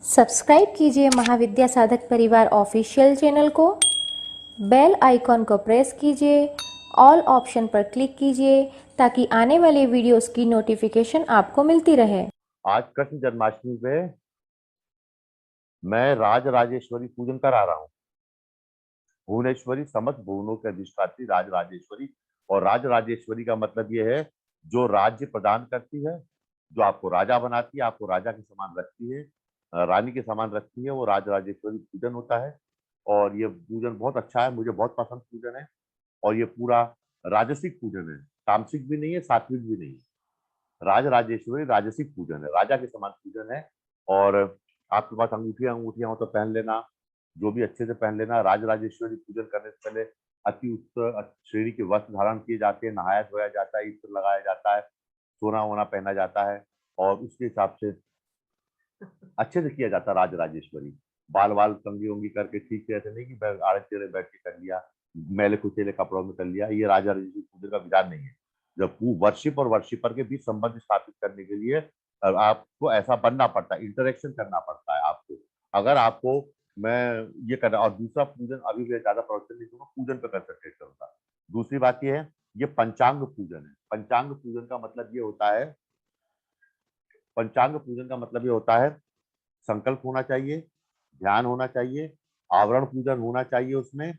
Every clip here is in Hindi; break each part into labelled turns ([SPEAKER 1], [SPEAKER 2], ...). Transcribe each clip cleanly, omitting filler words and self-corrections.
[SPEAKER 1] सब्सक्राइब कीजिए महाविद्या साधक परिवार ऑफिशियल चैनल को। बेल आइकॉन को प्रेस कीजिए। ऑल ऑप्शन पर क्लिक कीजिए ताकि आने वाले वीडियोस की नोटिफिकेशन आपको मिलती रहे।
[SPEAKER 2] आज कृष्ण जन्माष्टमी पे मैं राज राजेश्वरी पूजन करा रहा हूँ। भुवनेश्वरी समस्त भुवनों के अधिष्ठात्री राज राजेश्वरी। और राज राजेश्वरी का मतलब ये है जो राज्य प्रदान करती है, जो आपको राजा बनाती है, आपको राजा के समान रखती है, रानी के समान रखती है, वो राज राजेश्वरी पूजन होता है। और ये पूजन बहुत अच्छा है, मुझे बहुत पसंद पूजन है। और ये पूरा राजसिक पूजन है, तामसिक भी नहीं है, सात्विक भी नहीं है। राज राजेश्वरी राजसिक पूजन है, राजा के समान पूजन है। और आपके पास अंगूठियां अंगूठियां हो तो पहन लेना, जो भी अच्छे से पहन लेना। राज राजेश्वरी पूजन करने से पहले अति उच्च श्रेणी के वस्त्र धारण किए जाते हैं, नहाया धोया जाता है, इत्र लगाया जाता है, सोना वोना पहना जाता है। और उसके हिसाब से अच्छे से किया जाता है राज राजेश्वरी। बाल वाल कंगी उंगी करके ठीक से, ऐसे नहीं कि आड़े टेढ़े बैठ के कर लिया, मैले कुचेले कपड़ों में कर लिया। ये राजा राजेश्वरी पूजन का विधान नहीं है। जब वर्शिप और वर्शिपर के बीच संबंध स्थापित करने के लिए आपको ऐसा बनना पड़ता है, इंटरेक्शन करना पड़ता है आपको। अगर आपको मैं ये करना, और दूसरा पूजन अभी भी ज्यादा प्रवचन नहीं दूंगा, पूजन पे कंसंट्रेट करूंगा। दूसरी बात ये है, ये पंचांग पूजन है। पंचांग पूजन का मतलब ये होता है, पंचांग पूजन का मतलब ये होता है संकल्प होना चाहिए, ध्यान होना चाहिए, आवरण पूजन होना चाहिए, उसमें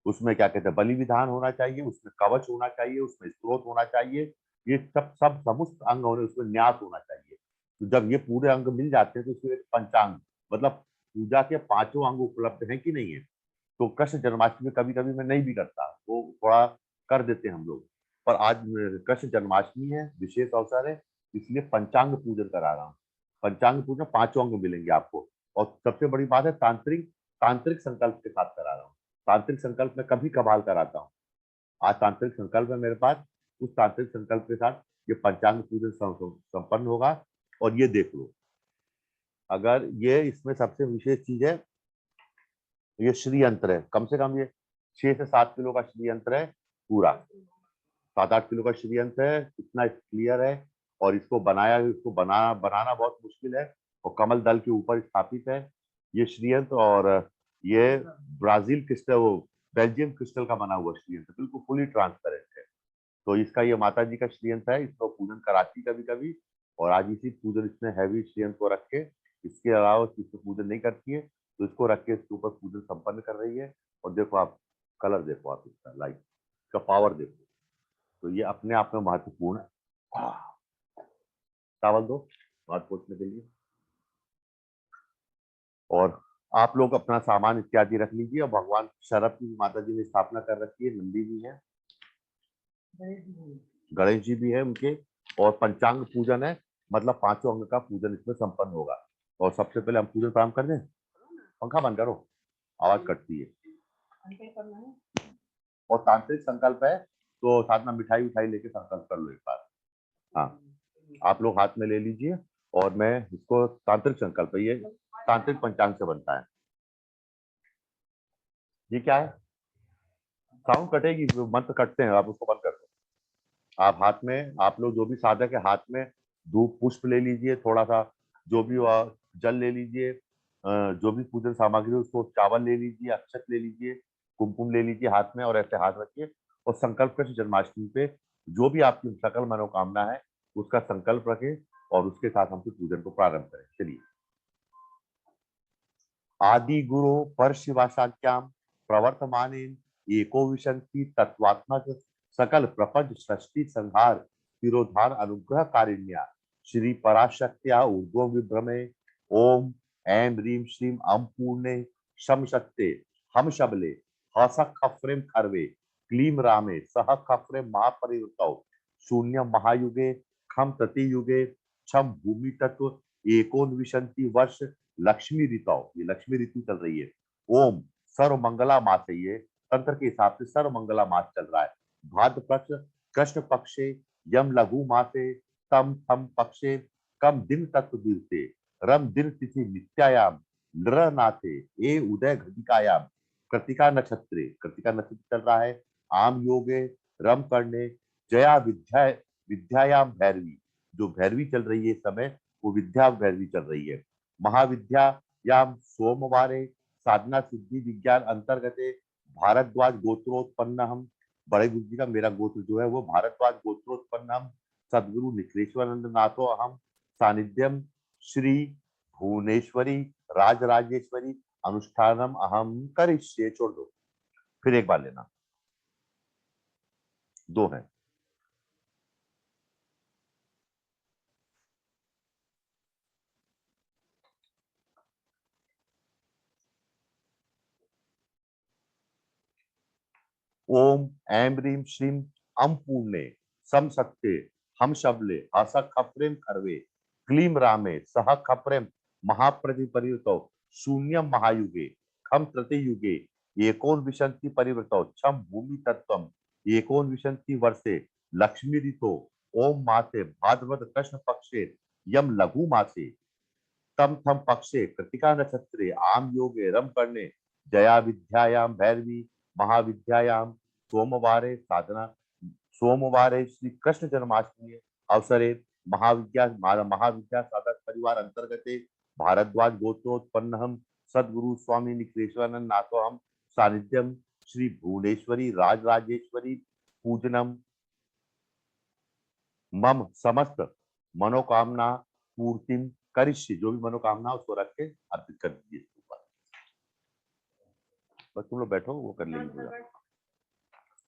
[SPEAKER 2] उसमें क्या कहते हैं बलि विधान होना चाहिए, उसमें कवच होना चाहिए, उसमें स्त्रोत होना चाहिए। ये सब सब समस्त अंग होने, उसमें न्यास होना चाहिए। तो जब ये पूरे अंग मिल जाते हैं तो इसमें एक पंचांग, मतलब पूजा के पांचों अंग उपलब्ध हैं कि नहीं है। तो कृष्ण जन्माष्टमी कभी कभी मैं नहीं भी करता, वो थोड़ा कर देते हैं हम लोग। पर आज कृष्ण जन्माष्टमी है, विशेष अवसर है, इसलिए पंचांग पूजन करा रहा हूँ। पंचांग पूजन पांचों अंग मिलेंगे आपको। और सबसे बड़ी बात है, तांत्रिक तांत्रिक संकल्प के साथ करा रहा हूँ। तांत्रिक संकल्प में कभी कभाल कराता हूँ, आज तांत्रिक संकल्प है मेरे पास। उस तांत्रिक संकल्प के साथ ये पंचांग पूजन संपन्न होगा। और ये देख लो, अगर ये इसमें सबसे विशेष चीज है, ये श्री यंत्र है। कम से कम ये 6 से 7 किलो का श्री यंत्र है, पूरा 7-8 किलो का श्री यंत्र है, इतना क्लियर है। और इसको बनाया, इसको बनाना बहुत मुश्किल है, और कमल दल के ऊपर स्थापित है ये श्री यंत्र। और ये ब्राजील क्रिस्टल, वो बेल्जियम क्रिस्टल का बना हुआ श्री यंत्र, बिल्कुल फुली ट्रांसपेरेंट है। तो इसका ये माता जी का श्री यंत्र है, इसको पूजन कराती कभी कभी। और आज इसी पूजन, इसमें हैवी श्री यंत्र को रख के, इसके अलावा इसको पूजन नहीं करती है, तो इसको रख के इसके ऊपर पूजन संपन्न कर रही है। और देखो आप, कलर देखो आप, इसका लाइट, इसका पावर देखो। तो ये अपने आप में महत्वपूर्ण है। चावल दो हाथ पोछने के लिए। और आप लोग अपना सामान इत्यादि रख लीजिए। और भगवान शरद की माता जी ने स्थापना कर रखी है, नंदी भी है, गणेश जी भी है उनके। और पंचांग पूजन है, मतलब पांचों अंग का पूजन इसमें संपन्न होगा। और सबसे पहले हम पूजन प्रारंभ कर दें। पंखा बंद करो, आवाज कटती है। और तांत्रिक संकल्प है, तो साथ में मिठाई उठाई लेके संकल्प कर लो एक बार। हाँ, आप लोग हाथ में ले लीजिए। और मैं इसको, तांत्रिक संकल्प है ये, तांत्रिक पंचांग से बनता है। ये क्या है, साउंड कटेगी, मंत्र कटते हैं, आप उसको बंद कर दो। आप हाथ में, आप लोग जो भी साधक है, हाथ में धूप पुष्प ले लीजिए, थोड़ा सा जो भी जल ले लीजिए, जो भी पूजन सामग्री, उसको चावल ले लीजिए, अक्षत ले लीजिए, कुमकुम ले लीजिए हाथ में, और ऐसे हाथ रखिए। और संकल्प कृष्ण जन्माष्टमी पे जो भी आपकी सकल मनोकामना है उसका संकल्प रखें, और उसके साथ हम फिर पूजन को प्रारंभ करें। चलिए। आदि गुरु पर शिवाशाख्याम प्रवर्तमानेन एको विशंति तत्वात्मक सकल प्रपंच सृष्टि संहार तिरोधान अनुग्रह कारिण्या श्री पराशक्त्या ऊर्ध्व विभ्रमे ओम ऐं ह्रीं श्रीं पूर्णे शम शक्ते हम शबले हस खफ्रेम खर्वे क्लीम रामे सह खफ्रेम महापरिवृतौ शून्य महायुगे खम तति युगे छम भूमि तत्व एकोन विशंति वर्ष लक्ष्मी ऋतु, ये लक्ष्मी ऋतु चल रही है। ओम सर्व मंगला मास है, ये तंत्र के हिसाब से सर्व मंगला मास चल रहा है। भाद्र पक्ष कृष्ण पक्षे यम लघु मासे तम थम पक्षे कम दिन तत्व दिवसे रम दिन तिथि नित्यायाम नृनाथे ए उदय घटिकायाम कृतिका नक्षत्र चल रहा है। आम योगे रम करने जया विद्यायाम भैरवी, जो भैरवी चल रही है इस समय, वो विद्या भैरवी चल रही है। महाविद्यायां सोमवारे साधना सिद्धि विज्ञान अंतर्गते भारद्वाज गोत्रोत्पन्नहम, बड़े गुरु जी का मेरा गोत्र जो है वो भारद्वाज गोत्रोत्पन्नहम सदगुरु निखिलेश्वरानंद नाथो अहम सानिध्यम श्री भुवनेश्वरी राजराजेश्वरी अनुष्ठानम अहम करिष्ये। छोड़ दो, फिर एक बार लेना, दो है। ओम ऐं ह्रीं श्रीं अम पूर्णे सम सत्ते हम शबले हस खप्रेम खर्वे क्लीं रामे सह खप्रेम महाप्रतिपरिवृतो शून्यम महायुगे खम युगे एकोन विशंति परिवृतो छम भूमि तत्वम एकोन विशंति वर्षे लक्ष्मी ऋतो ओम माते भाद्रपद कृष्ण पक्षे यम लघु मासे तम थम पक्षे कृतिका नक्षत्रे आम योगे रम करने जया विद्यायाम भैरवी महाविद्यायाम सोमवारे साधना सोमवारे श्री कृष्ण जन्माष्टमी अवसरे महाविद्या साधक परिवार अंतर्गते भारद्वाज गोत्रोत्पन्नहम सदगुरु स्वामी निखिलेश्वरानंद नाथोहम सानिध्यम श्री भुवनेश्वरी राजराजेश्वरी पूजनम मम समस्त मनोकामना पूर्तिम करिष्ये। जो भी मनोकामना उसको रख के अर्पित कर दीजिए इसके ऊपर। बस तुम लोग बैठो, वो कर लेंगे पूजा।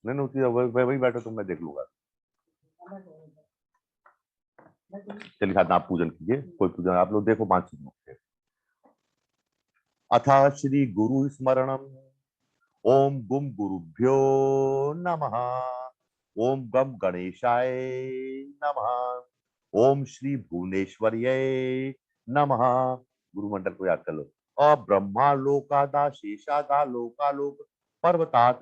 [SPEAKER 2] नहीं नहीं, वही बैठो तुम, मैं देख लूंगा। चलिए हाथ आप पूजन कीजिए, कोई पूजन आप लोग देखो 5 मिनट। अथ श्री गुरु स्मरणम। ओम गुम गुरुभ्यो नमः। ओम गम गणेशाय नमः। ओम श्री भुवनेश्वर्यै नमः। गुरुमंडल को याद कर लो। ब्रह्मा लोकादा शेषादा लोकालोक पर्वतात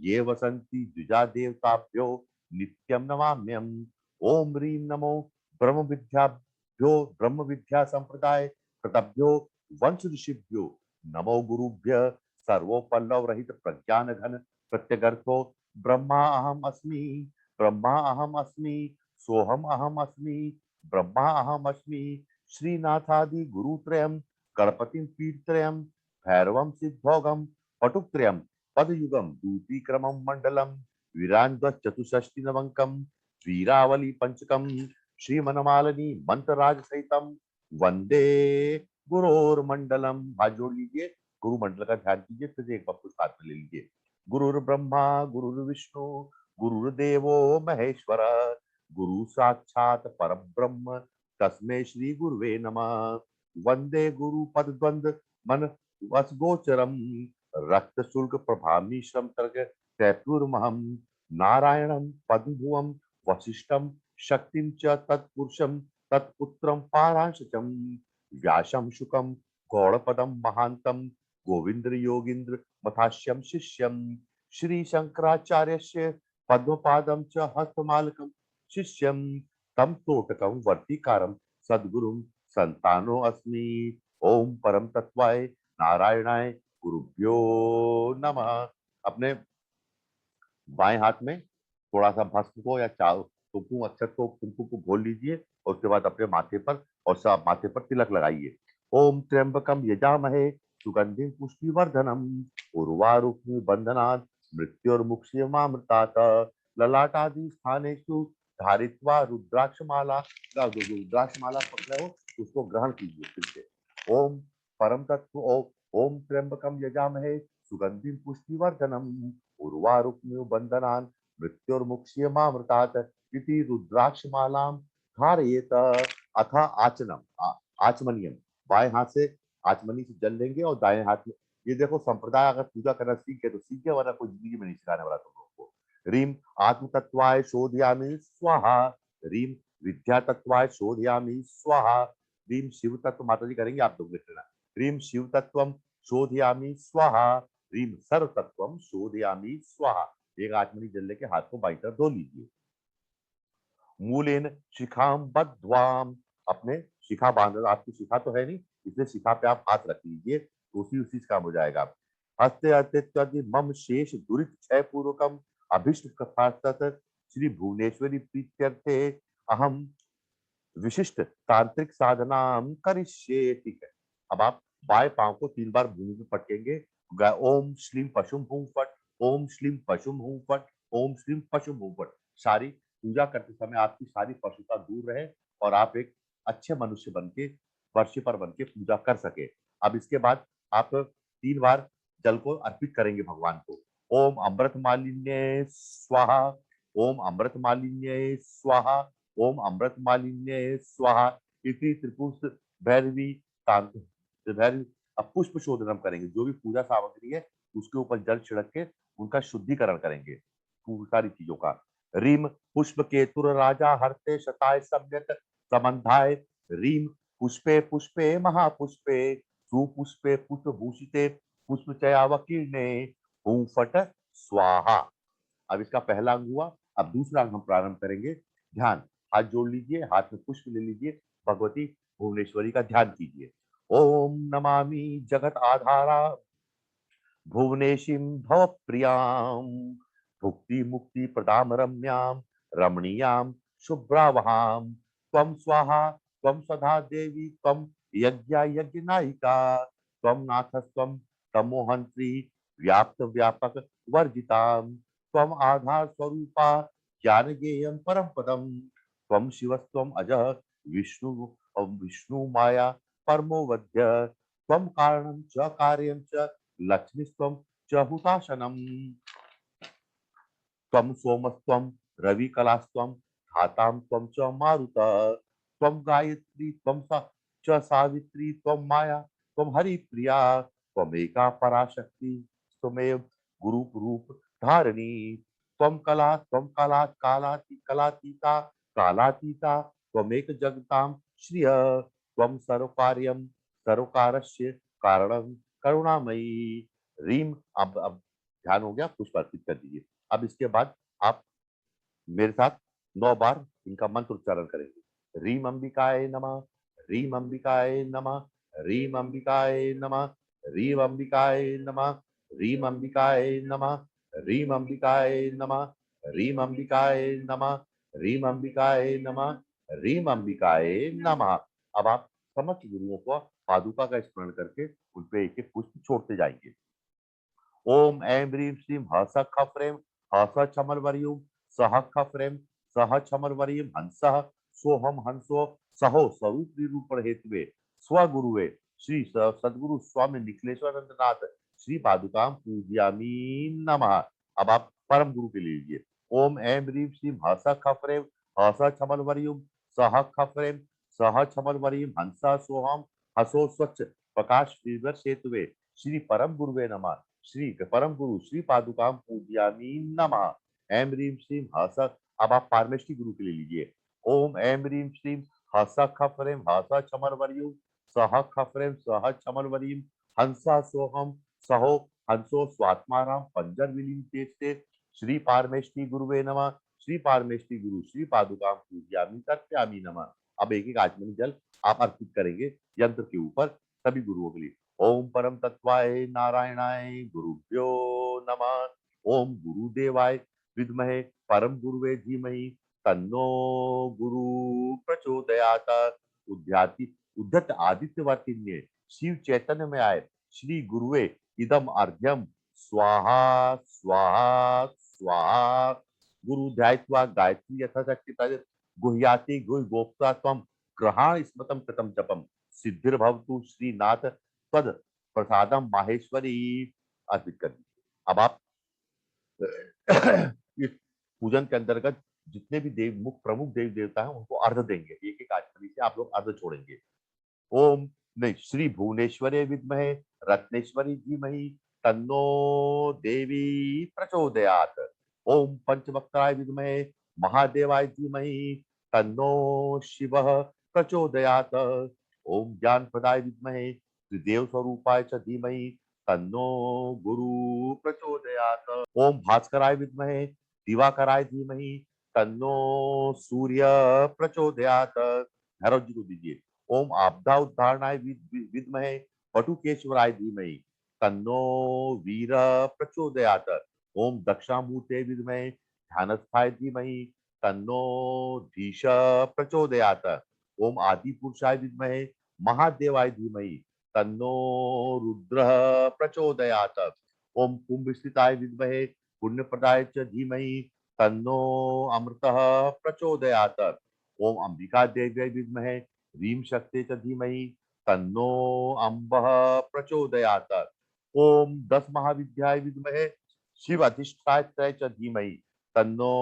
[SPEAKER 2] ये वसंती द्विजा देवताभ्यो नित्यम नमाम्यम। ओम ह्रीं नमो ब्रह्म विद्या संप्रदाय कृतभ्यो वंश ऋषिभ्यो नमो गुरुभ्य सर्वोपल्लव रहित प्रज्ञान घन प्रत्यगर्थो ब्रह्मा अहम अस्मि सोहम अहम अस्मि ब्रह्मा अहम अस्मि श्रीनाथादि गुरुत्रयम् गणपतिं पीठत्रयम् भैरवं सिद्धौघं पटुत्रयम् पदयुगं दूतीक्रमं मंडलम वीरांध्वचतुष्षष्टि नवंकम वीरावली पंचकम श्रीमनमालिनी मंत्रराज सहितम वंदे गुरोर्मंडलम। हाथ जोड़ लीजिए, गुरु मंडल का ध्यान कीजिए, फिर एक बार साथ में ले लीजिए। गुरुर् ब्रह्मा गुरुर्विष्णु गुरुर्देवो महेश्वर गुरु साक्षात परब्रह्म तस्मै श्री गुरुवे नमः। वंदे गुरु पद द्वंद मन वसगोचरम रक्त शुल्क प्रभामी श्रम तर्क तैपूर्महम नारायणं पद्मभुवं वसिष्ठं शक्तिं च तत्पुरुषं तत्पुत्रं पारांशचं व्यासं शुकं गौड़पदं महान्तं गोविंद्र योगींद्र मथास्यं शिष्यं श्री शंकराचार्यस्य पद्मपादं च हस्तमालकं शिष्यं तं तोटकं वर्तिकारं सद्गुरुं संतानो अस्मि। ओम परम तत्वाय नारायणाय गुरुभ्यो नमः। अपने बाएं हाथ में थोड़ा सा भस्म को या कुमकुम अक्षत को कुमकुम को घोल लीजिए और उसके बाद अपने माथे पर और सब माथे पर तिलक लगाइए। ओम त्र्यंबकम यजामहे सुगंधिं पुष्टिवर्धनम उर्वारुक्मि बंधनात् मृत्योर्मुक्षीयमामृतात् ललाटादि स्थानेषु धारित्वा रुद्राक्षमाला पकड़े हो उसको ग्रहण कीजिए फिर से। ओम परम तत्व ओम त्र्यंबकम यजामहे सुगंधिं पुष्टिवर्धनम उर्वारुक्मि बंधनान् मृत्योर्मुक्षीयमामृतात् इति रुद्राक्षमालां धारयेत। अथ आचनम आचमनियम, बाएं हाथ से आचमनी से जल लेंगे और दाएं हाथ में ये देखो संप्रदाय अगर पूजा करना सीखे तो सीखे, वरना कोई जिंदगी में नहीं सिखाने वाला तुम लोगों को। रीम आत्म तत्वाय शोधयामि स्वाहा। रीम विद्या तत्वाय शोधयामि स्वाहा। रीम शिव तत्व माता जी करेंगे, आप लोग लिख लेना। रीम शिव तत्वम शोधयामि स्वाहा। ह्रीं सर्व तत्वम शोधयामि स्वाहा। एक आचमनी जल लेके हाथ को बाई तरफ धो लीजिए। मूलेन शिखाम बद्ध्वाम, अपने शिखा बांध, आपकी शिखा तो है नहीं इसलिए शिखा पे आप हाथ रख लीजिए तो उसी से काम हो जाएगा। हस्ते हस्ते मम शेष दुरित क्षय पूर्वकम अभिष्ट कथास्तत श्री भुवनेश्वरी प्रीत्यर्थे अहम विशिष्ट तांत्रिक साधना करिष्ये। ठीक है, अब आप बाएं पांव को 3 बार भूमि पे पटकेंगे। ओम श्लीम पशुम हूं फट, ओम श्लीम पशुम हूं फट, ओम श्लीम पशुम हूं फट। सारी पूजा करते समय आपकी सारी पशुता दूर रहे और आप एक अच्छे मनुष्य बन के, वर्षी पर बन के पूजा कर सके। अब इसके बाद आप 3 बार जल को अर्पित करेंगे भगवान को। ओम अमृत मालिन्य स्वाहा, ओम अमृत मालिन्य स्वाहा, ओम अमृत मालिन्य स्वाहा इति त्रिपुर भैरवी शांत भैरवी। अब पुष्प शोधनम करेंगे, जो भी पूजा सामग्री है उसके ऊपर जल छिड़क के उनका शुद्धिकरण करेंगे सारी चीजों का। रीम पुष्प केतुर राजा हरते शताय सम्यक समन्धाय, रीम पुष्पे पुष्पे महापुष्पे सुपुष्पे पुष्पभूषिते पुष्पचयावकीर्णे हूं फट स्वाहा। अब इसका पहला अंग हुआ। अब दूसरा अंग हम प्रारंभ करेंगे। ध्यान, हाथ जोड़ लीजिए, हाथ में पुष्प ले लीजिए, भगवती भुवनेश्वरी का ध्यान कीजिए। ओम नमामि जगत आधारा भुवनेशीं भव प्रियां, भुक्ति मुक्ति प्रदाम रम्यां रमणीयां शुभ्रावहां, त्वं स्वाहा त्वं सदा देवी त्वं यज्ञा यज्ञनायिका, त्वं नाथस्त्वं तमोहंत्री व्याप्त व्यापक वर्जितां, त्वं आधार स्वरूपा ज्ञान ज्ञेयं परम पदम, त्वं शिवस्त्वं अजः विष्णु विष्णु माया परमो वद्य, त्वं कारणं च कार्यं च लक्ष्मीस्त्वं च हुताशनम्, त्वं सोमस्त्वं रविकलास्त्वं धातां त्वं च मारुतः, त्वं गायत्री त्वं च सावित्री त्वं माया त्वं हरिप्रिया, त्वमेका पराशक्ति त्वमेव गुरूप रूप धारिणी, त्वं कलातीता कालातीता त्वमेक जगतां श्रियः, त्वं सर्वकार्यं सर्वकारस्य कारणं करुणामयी। रीम। अब ध्यान हो गया, पुष्प अर्पित कर दीजिए। अब इसके बाद आप मेरे साथ 9 बार इनका मंत्र उच्चारण करेंगे। रीम अंबिकाय नमः, रीम अंबिकाय नमः, रीम अंबिकाय नमः, रीम अंबिकाय नमः, रीम अंबिकाय नमः, रीम अंबिकाय नमः, रीम अंबिकाय नमः, रीम अंबिकाय नमः, रीम अंबिकाय नमः। अब आप समस्त गुरुओं को पादुका का स्मरण करके उन पे एक-एक पुष्प छोड़ते जाएंगे। ओम ऐं ह्रीं श्रीं हस खफ्रें हस छमलवरियुं सह खफ्रें सह छमलवरियुं हंसः सोहम हंसो सहो स्वरूप निरूपण हेतुवे स्वगुरुवे श्री सदगुरु स्वामी निखिलेश्वरानंद नाथ श्री पादुकाम पूजयामि नमः। अब आप परम गुरु के लिए लीजिए। ओम ऐं ह्रीं श्रीं हस खफ्रें हस छमलवरियुं सह खफ्रें सह छमलवरियुं हंसः सोहम हसो स्वच्छ प्रकाश सेतुवे श्री परम गुरुवे नमः। श्री परम गुरु श्री पादुकाम पूजयामि नमः। ऐं ह्रीं श्रीं हस। अब आप पारमेष्टि गुरु के लिए लीजिए। ओम ऐं ह्रीं श्रीं हस खफ्रें हस छमलवरियुं सह खफ्रें सह छमलवरियुं हंसा सोहम सहो हंसो स्वात्माराम पंजर विलीन तेजते श्री पारमेष्टि गुरुवे नमः। श्री पारमेष्टि गुरु श्री पादुकाम पूजयामि तर्पयामि नमः। अब एक-एक आचमनी जल आप अर्पित करेंगे यंत्र के ऊपर सभी गुरुओं के लिए। ओम परम तत्वाय नारायणाय गुरुभ्यो नमः। ओम गुरुदेवाय विद्महे परम गुरुवे धीमहि तन्नो गुरु प्रचोदयात्। उद्याति उद्धत आदित्यवर्तिन्ये शिव चैतन्य में आए श्री गुरुवे इदम अर्घ्यम स्वाहा स्वाहा स्वाहा। गुरु ध्यायत्वा गायत्री यथाशक्ति तद गुह्याति गुह्य गोप्ता त्वं ग्रहाण स्मृतं कृतं जपम सिद्धिर्भवतु श्रीनाथ तद प्रसादम माहेश्वरी अर्पित कर दीजिए। अब आप इस पूजन के अंतर्गत जितने भी प्रमुख देवी देवता हैं उनको अर्घ देंगे। एक एक आचमनी से आप लोग अर्घ छोड़ेंगे। ओम नहीं, श्री भुवनेश्वरी विद्महे रत्नेश्वरी धीमहि तन्नो देवी प्रचोदयात्। ओम पंचवक्त्राय विद्महे महादेवाय धीमहि तन्नो शिवः प्रचोदयात्। ओम ज्ञानप्रदाय विद्महे त्रिदेव स्वरूपाय च धीमहि तन्नो गुरु प्रचोदयात्। ओम भास्कराय विद्महे दिवाकराय धीमहि तन्नो सूर्य प्रचोदयात्। भैरव जी को दीजिए। ओम आपदा उद्धारणाय विद्महे पटुकेश्वराय धीमहि तन्नो वीर प्रचोदयात्। ओम दक्षामूर्ते विद्महे ध्यानस्थाय धीमहि तन्नो धीश प्रचोदयात्। ओम आदि पुरुषाय विद्महे महादेवाय धीमहि तन्नो रुद्रः प्रचोदयात्। ओम कुंभस्थिताय विद्महे पुण्यप्रदाय च धीमहि तन्नो अमृतः प्रचोदयात्। ओम अंबिका देव्यै विद्महे ह्रीं शक्ति च धीमहि तन्नो अम्बः प्रचोदयात्। ओम 10 महाविद्याय विद्महे शिव अधिष्ठाय च धीमहि तन्नो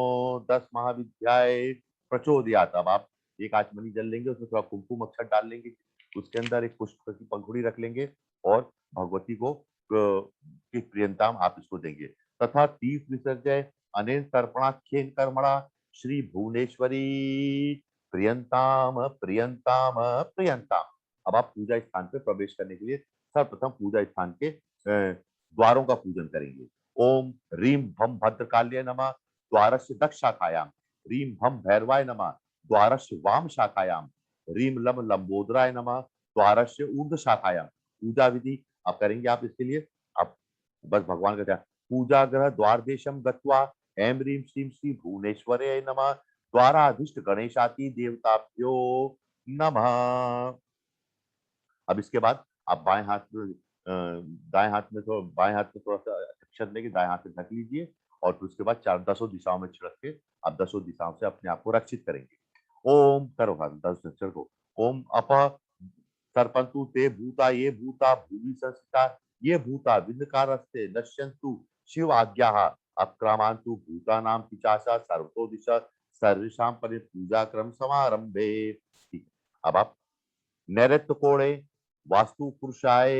[SPEAKER 2] 10 महाविद्याय प्रचोदयात्। अब आप एक आचमनी जल लेंगे, उसमें थोड़ा कुमकुम अक्षर डाल लेंगे, उसके अंदर एक पुष्प की पंखुड़ी रख लेंगे और भगवती को की प्रियंताम आप इसको देंगे। तथा तीर्थ विसर्जय अनेन तर्पणाख्येन कर्मणा श्री भुवनेश्वरी प्रियंताम प्रियंताम प्रियंताम। अब आप पूजा स्थान पे प्रवेश करने के लिए सर्वप्रथम पूजा स्थान के द्वारों का पूजन करेंगे। ओम रीम भम भद्रकाल्य नमः द्वारस्य दक्ष शाखायाम। रीम भम भैरवाय नमः द्वारस्य वाम शाखायाम। रीम लम लंबोदराय नमः द्वारस्य ऊर्ध्व शाखायाम। पूजा विधि आप करेंगे, आप इसके लिए आप बस भगवान का पूजा ग्रह द्वार देशम गत्वा ऐं ह्रीं श्रीं श्री भुवनेश्वरे नमः द्वाराधीष्ट गणेशाति देवताभ्यो नमः। अब इसके बाद आप बाएं हाथ में दाएं हाथ में बाएं हाथ में थोड़ा सा अक्षर लेके दाएं हाथ में ढक लीजिए और फिर उसके बाद चार 10 दिशाओं में छिड़क के आप 10 दिशाओं से अपने आप को रक्षित करेंगे। ओम करो हाथ 10 अक्षर को। ओम अप सर्पंतु ते भूता ये भूता भूमि संस्थिता ये भूता विंदकारस्ते नश्यन्तु शिव आज्ञाः अक्रामान्तु भूतानां पिशाचा सर्वतो दिशा सर्वेषां परि पूजा क्रम समारंभे। ठीक है, अब आप नैऋत्य कोणे वास्तु पुरुषाय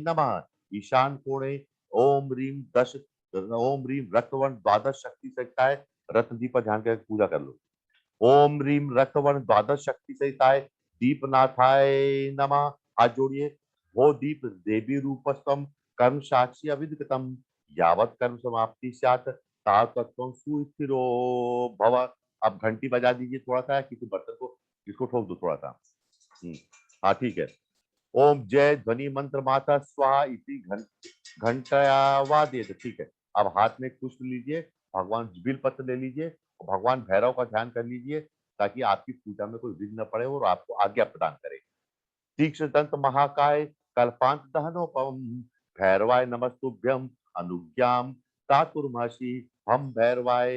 [SPEAKER 2] नमः ईशान कोणे ओम रीम रक्तवर्ण द्वादश शक्ति सहिताय रत्न दीप पर ध्यान करके पूजा कर लो। ओम रीम रक्तवर्ण द्वादश शक्ति सहिताय दीपनाथाय नमः। हाथ जोड़िए। वो दीप देवी रूपस्तम कर्म साक्षी अविदितम यावत कर्म समाप्ति स्यात् तावत्त्वं सुस्थिरो भव। अब घंटी बजा दीजिए थोड़ा सा, किसी बर्तन को इसको ठोक दो थोड़ा सा। हाँ ठीक है। ओम जय ध्वनि मंत्र माता स्वाहा इति घंटया वादयेत्। ठीक है, अब हाथ में एक पुष्प लीजिए, भगवान बिल पत्र ले लीजिए और भगवान भैरव का ध्यान कर लीजिए ताकि आपकी पूजा में कोई विघ्न न पड़े और आपको आज्ञा प्रदान करे। तीक्ष्ण दंत महाकाय कल्पांत दहनोपम भैरवाय नमस्तुभ्यम अनुज्ञाम तातुर्महर्षि हम भैरवाय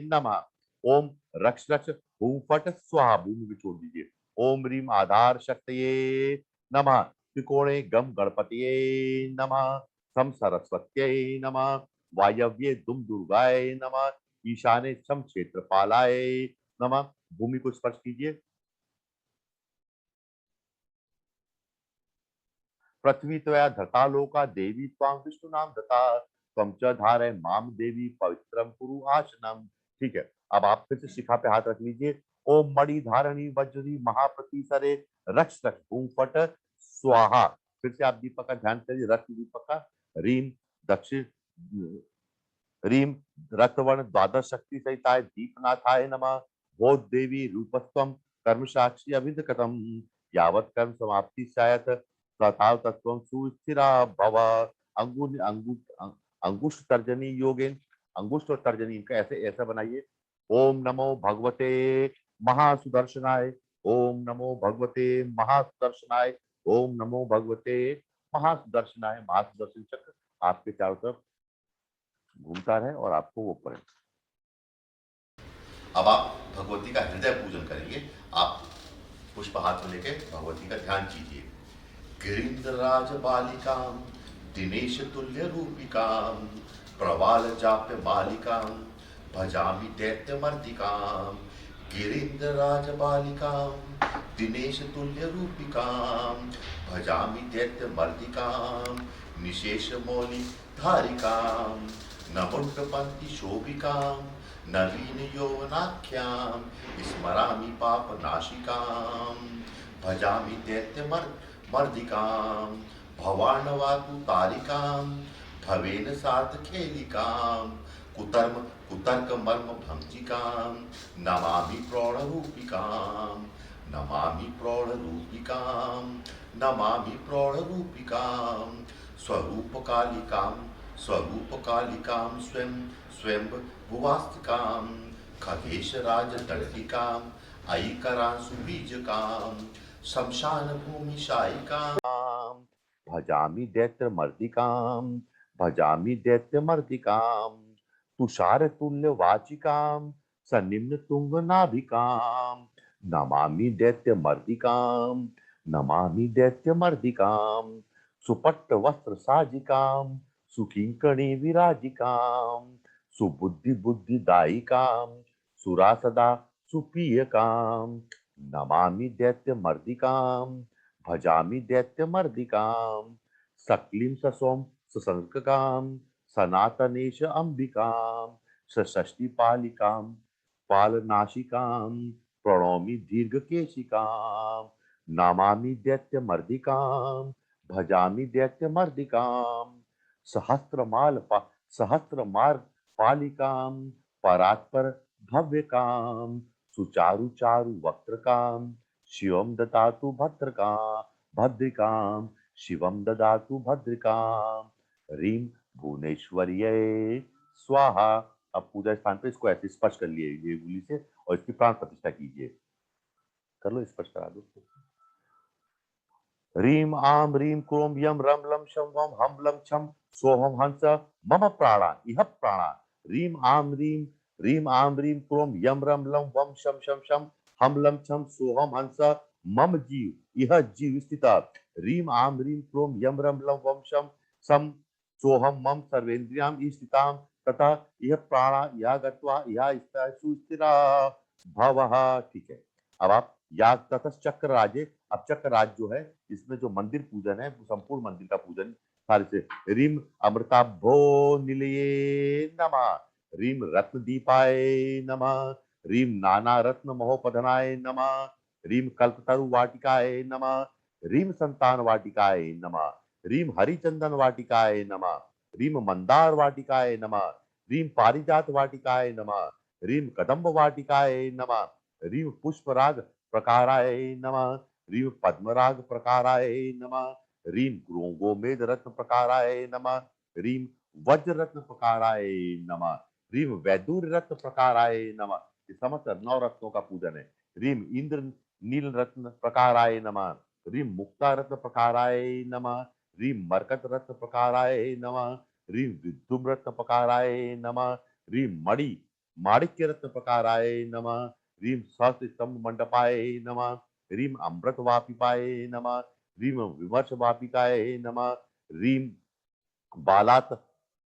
[SPEAKER 2] नमः। ओम रक्ष रक्ष भूफट स्वाहा, भूमि में छोड़ दीजिए। ओम ह्रीम आधार शक्तये नमः त्रिकोणे गम गणपतये नमः सम सरस्वत्यै नमः वायव्ये दुम दुर्गाय नमः ईशाने सम क्षेत्रपालाय नमः। भूमि को स्पर्श कीजिए। पृथ्वी त्वया धता लोका देवी त्वां विष्णु नाम धता त्वं च धारय माम देवी पवित्रम कुरु आसनम। ठीक है, अब आप फिर से शिखा पे हाथ रख लीजिए। ओम मणि धारणी वज्री महाप्रतिसरे रक्ष रक्ष भूफट स्वाहा। फिर से आप दीपक का ध्यान करिए, रक्त दीपक का। रीम दक्षिण रीम रक्तवर्ण द्वादश शक्ति सहिताय दीपनाथाय नमः भोद देवी रूपस्त्वं कर्म साक्षी अभिधकतम यावत कर्म समाप्ति शायत तथाव तत्वं सुस्थिरा भव। अंगुष्ठ तर्जनी योगेन, अंगुष्ठ और तर्जनी इनका ऐसे ऐसा बनाइए। ओम नमो भगवते महासुदर्शनाय ओम नमो भगवते महासुदर्शनाय ओम नमो भगवते महासुदर्शनाय। महासुदर्शन चक्र आपके चारों तरफ घूमता रहे और आपको वो पड़े। अब आप भगवती का हृदय पूजन करेंगे। आप पुष्प हाथ में लेके भगवती का ध्यान कीजिए। गिरीन्द्रराज बालिकां दिनेश तुल्य रूपिकां प्रवाल जाप्य बालिकां भजामि दैत्य मर्दिकां। गिरीन्द्रराज बालिकां दिनेश तुल्य रूपिकां भजामि दैत्य मर्दिकां निशेष मौलि धारिकां नमुण्डपन्थि शोभिकां नवीन यौवनाख्यां स्मरामि पापनाशिकां भजामि दैत्य मर्दिकां भवार्णवातु तारिकां भवेन सार्थखेलिकां कुतर्क मर्म भंजिकां नमामि प्रौढ़रूपिकां नमामि प्रौढ़रूपिकां नमामि प्रौढ़रूपिकां स्वरूपकालिकां स्वयं स्वयं भुवास्तिकां खगेशराज दर्शिकां ऐकरांसु बीजकां शमशान भूमि शायिकां भजामि दैत्यमर्दिकां भजामि दैत्यमर्दिकां तुषारतुल्यवाचिकां सनिम्नतुङ्गनाभिकां नमामि दैत्यमर्दिकां नमामि दैत्यमर्दिकां सुपट्टवस्त्रसाजिकां सुकिङ्कणी विराजिकां सुबुद्धिबुद्धिदायिकां सुरासदा सुपीयकां नमामि दैत्यमर्दिकां भजामि दैत्यमर्दिकां सक्लीं ससोम ससंककां सनातनेश अंबिकां सषष्टिपालिकां पालनाशिकां प्रणौमि दीर्घकेशिकां नमामि दैत्यमर्दिकां भजामि दैत्यमर्दिकां सहस्त्रमार पालिकां परात्पर भव्यकां सुचारु चारु वक्त्रकां शिवं ददातु भद्रिकां शिवं ददातु भद्रिकां ह्रीं भुवनेश्वर्यै स्वाहा। अब पूजा स्थान पे इसको ऐसे स्पर्श कर लिए ये उंगली से और इसकी प्राण प्रतिष्ठा कीजिए। कर लो, स्पर्श करा दो। ह्रीं आं ह्रीं क्रों यं रं लं शं वं हं लं छं सोऽहं हंस मम प्राणा इह प्राणा। ह्रीं आं ह्रीं क्रों यं रं लं वं शं शं शं हं लं छं सोऽहं हंस मम जीव इह जीव स्थिता। ह्रीं आं ह्रीं क्रों यं रं लं वं शं सं सोऽहं मम सर्वेन्द्रियां स्थितां तथा यह प्राणा यह गत्वा यह सुस्थिरा भवः। ठीक है, अब आप याग तथा चक्र राजे। अब चक्र राज जो है इसमें जो मंदिर पूजन है वो संपूर्ण मंदिर का पूजन सारे से। रीम अमृताभो निलये नमः रीम रत्न दीपाय नमः रीम नाना रत्न महोपधनाय नमः रीम कल्पतरु वाटिकाय नमः रीम संतान वाटिकाय नमः रीम हरिचंदन वाटिकाय नमः रीम मंदार वाटिकाय नमः रीम पारिजात वाटिकाय नमः रीम कदम्ब वाटिकाय नमः रीम पुष्पराग प्रकाराय नमः रीम पद्मराग प्रकाराय नमः रीम गोमेद रत्न प्रकाराय नमः रीम वज्र रत्न प्रकाराय नमः रीम वैदूर्य रत्न प्रकाराय नमः। ये समस्त 9 रत्नों का पूजन है। रीम इंद्र नील रत्न प्रकाराय नमः रीम मुक्ता रत्न प्रकाराय नमः रीम मरकत रत्न प्रकाराय नमः रीम विद्युम रत्न प्रकाराय नमः रीम मणि माणिक्य रत्न प्रकाराय नमः रीम सहस्त्र स्तंभ मंडपाय नमः रीम अमृत वापिकाय नमः रीम विमर्श वापिकाय नमः रीम बालात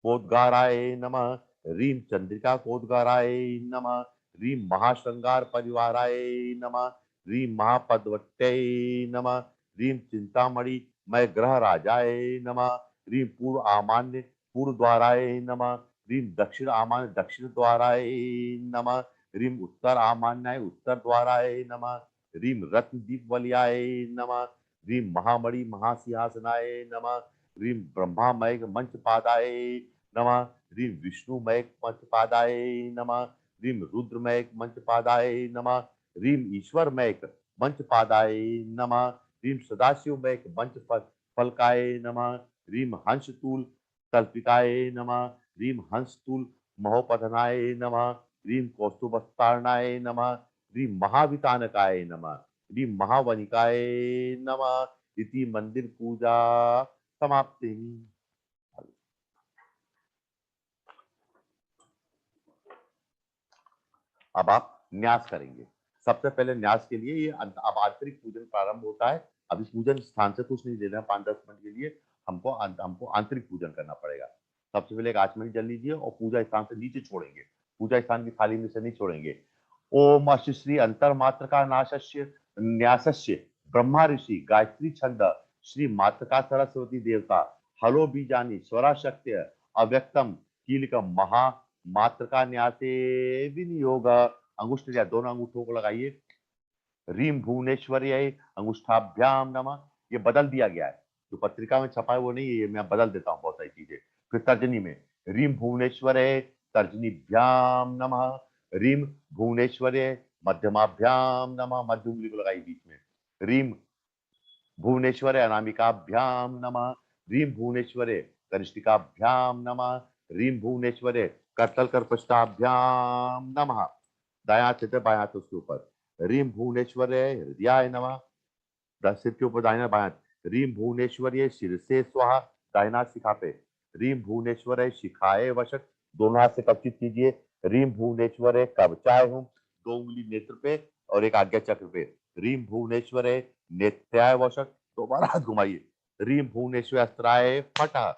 [SPEAKER 2] कोदगाराय नमः रीम चंद्रिका कोदगाराय नमः रीम महाश्रृंगार परिवाराय नमः रीम महापदवट्टय नमः रीम चिंतामणि मय ग्रह राजाय नमः रीम पूर्व आमान्य पूर्व द्वाराय नमः रीम दक्षिण आमान्य दक्षिण द्वाराय नमः रीम उत्तर आमान्याय उत्तर द्वाराय नमः रीम रत्नदीप वलयाय नमः रीम महामणि महासिंहासनाय नमः रीम ब्रह्मामय मंचपादाय नमः रीम विष्णुमय मंचपादाय नमः रीम रुद्रमय मंचपादाय नमः रीम ईश्वरमय मंचपादाय नमः रीम सदाशिवमय मंच फलकाय नमः रीम हंसतूल कल्पिकाय नमः रीम हंसतूल महोपधनाय नमः रीम कौस्तुभस्तारणाय नमः रीम महावितानकाय नमः रीम महावनिकाय नमः। इति मंदिर पूजा समाप्ति। अब आप न्यास करेंगे। सबसे पहले न्यास के लिए ये अब आंतरिक पूजन प्रारंभ होता है। अब इस पूजन स्थान से कुछ नहीं लेना है। 5-10 मिनट के लिए हमको आंतरिक पूजन करना पड़ेगा। सबसे पहले एक आचमनी जल लीजिए और पूजा स्थान से नीचे छोड़ेंगे। पूजा स्थान की थाली में से नहीं छोड़ेंगे। ओम अश्य श्री अंतर्मात्रका नाशस्य न्यासस्य ब्रह्मा ऋषि गायत्री छंद श्री मातृका सरस्वती देवता हलो बीजानी स्वरा शक्ति अव्यक्तम कीलकम महा मातृका न्यासे विनियोग। अंगुष्ठ या दोनों अंगूठों को लगाइए। रीम भुवनेश्वर्य अंगुष्ठाभ्याम नमः। ये बदल दिया गया है, जो पत्रिका में छपा है वो नहीं है, ये मैं बदल देता हूँ बहुत सारी चीजें। फिर तर्जनी में रीम भुवनेश्वर्य तर्जनीभ्याम नमः रीम भुवनेश्वर्य मध्यमाभ्याम नमः। मध्य उंगली को लगाई बीच में। रीम भुवनेश्वर्य अनामिकाभ्याम नमः रीम भुवनेश्वर्य कनिष्ठिकाभ्याम नमः रीम भुवनेश्वर्य करतल करपष्टाभ्याम नमः। दायां हाथ से बायां हाथ उसके ऊपर। रीम भुवनेश्वर्य हृदयाय नमः। सिर के ऊपर दाहिना बायां रीम भुवनेश्वरी शिरसे स्वाहा, दाहिना हाथ शिखा पे। रीम भुवनेश्वर शिखाए वशक, दोनों हाथ से कवचित कीजिए। रीम भुवनेश्वर कवचाय हूं, दो उंगली नेत्र पे और एक आज्ञा चक्र पे। रीम भुवनेश्वर नेत्याय वशक, दोबारा हाथ घुमाइए। रीम भुवनेश्वर अस्त्राय फटा।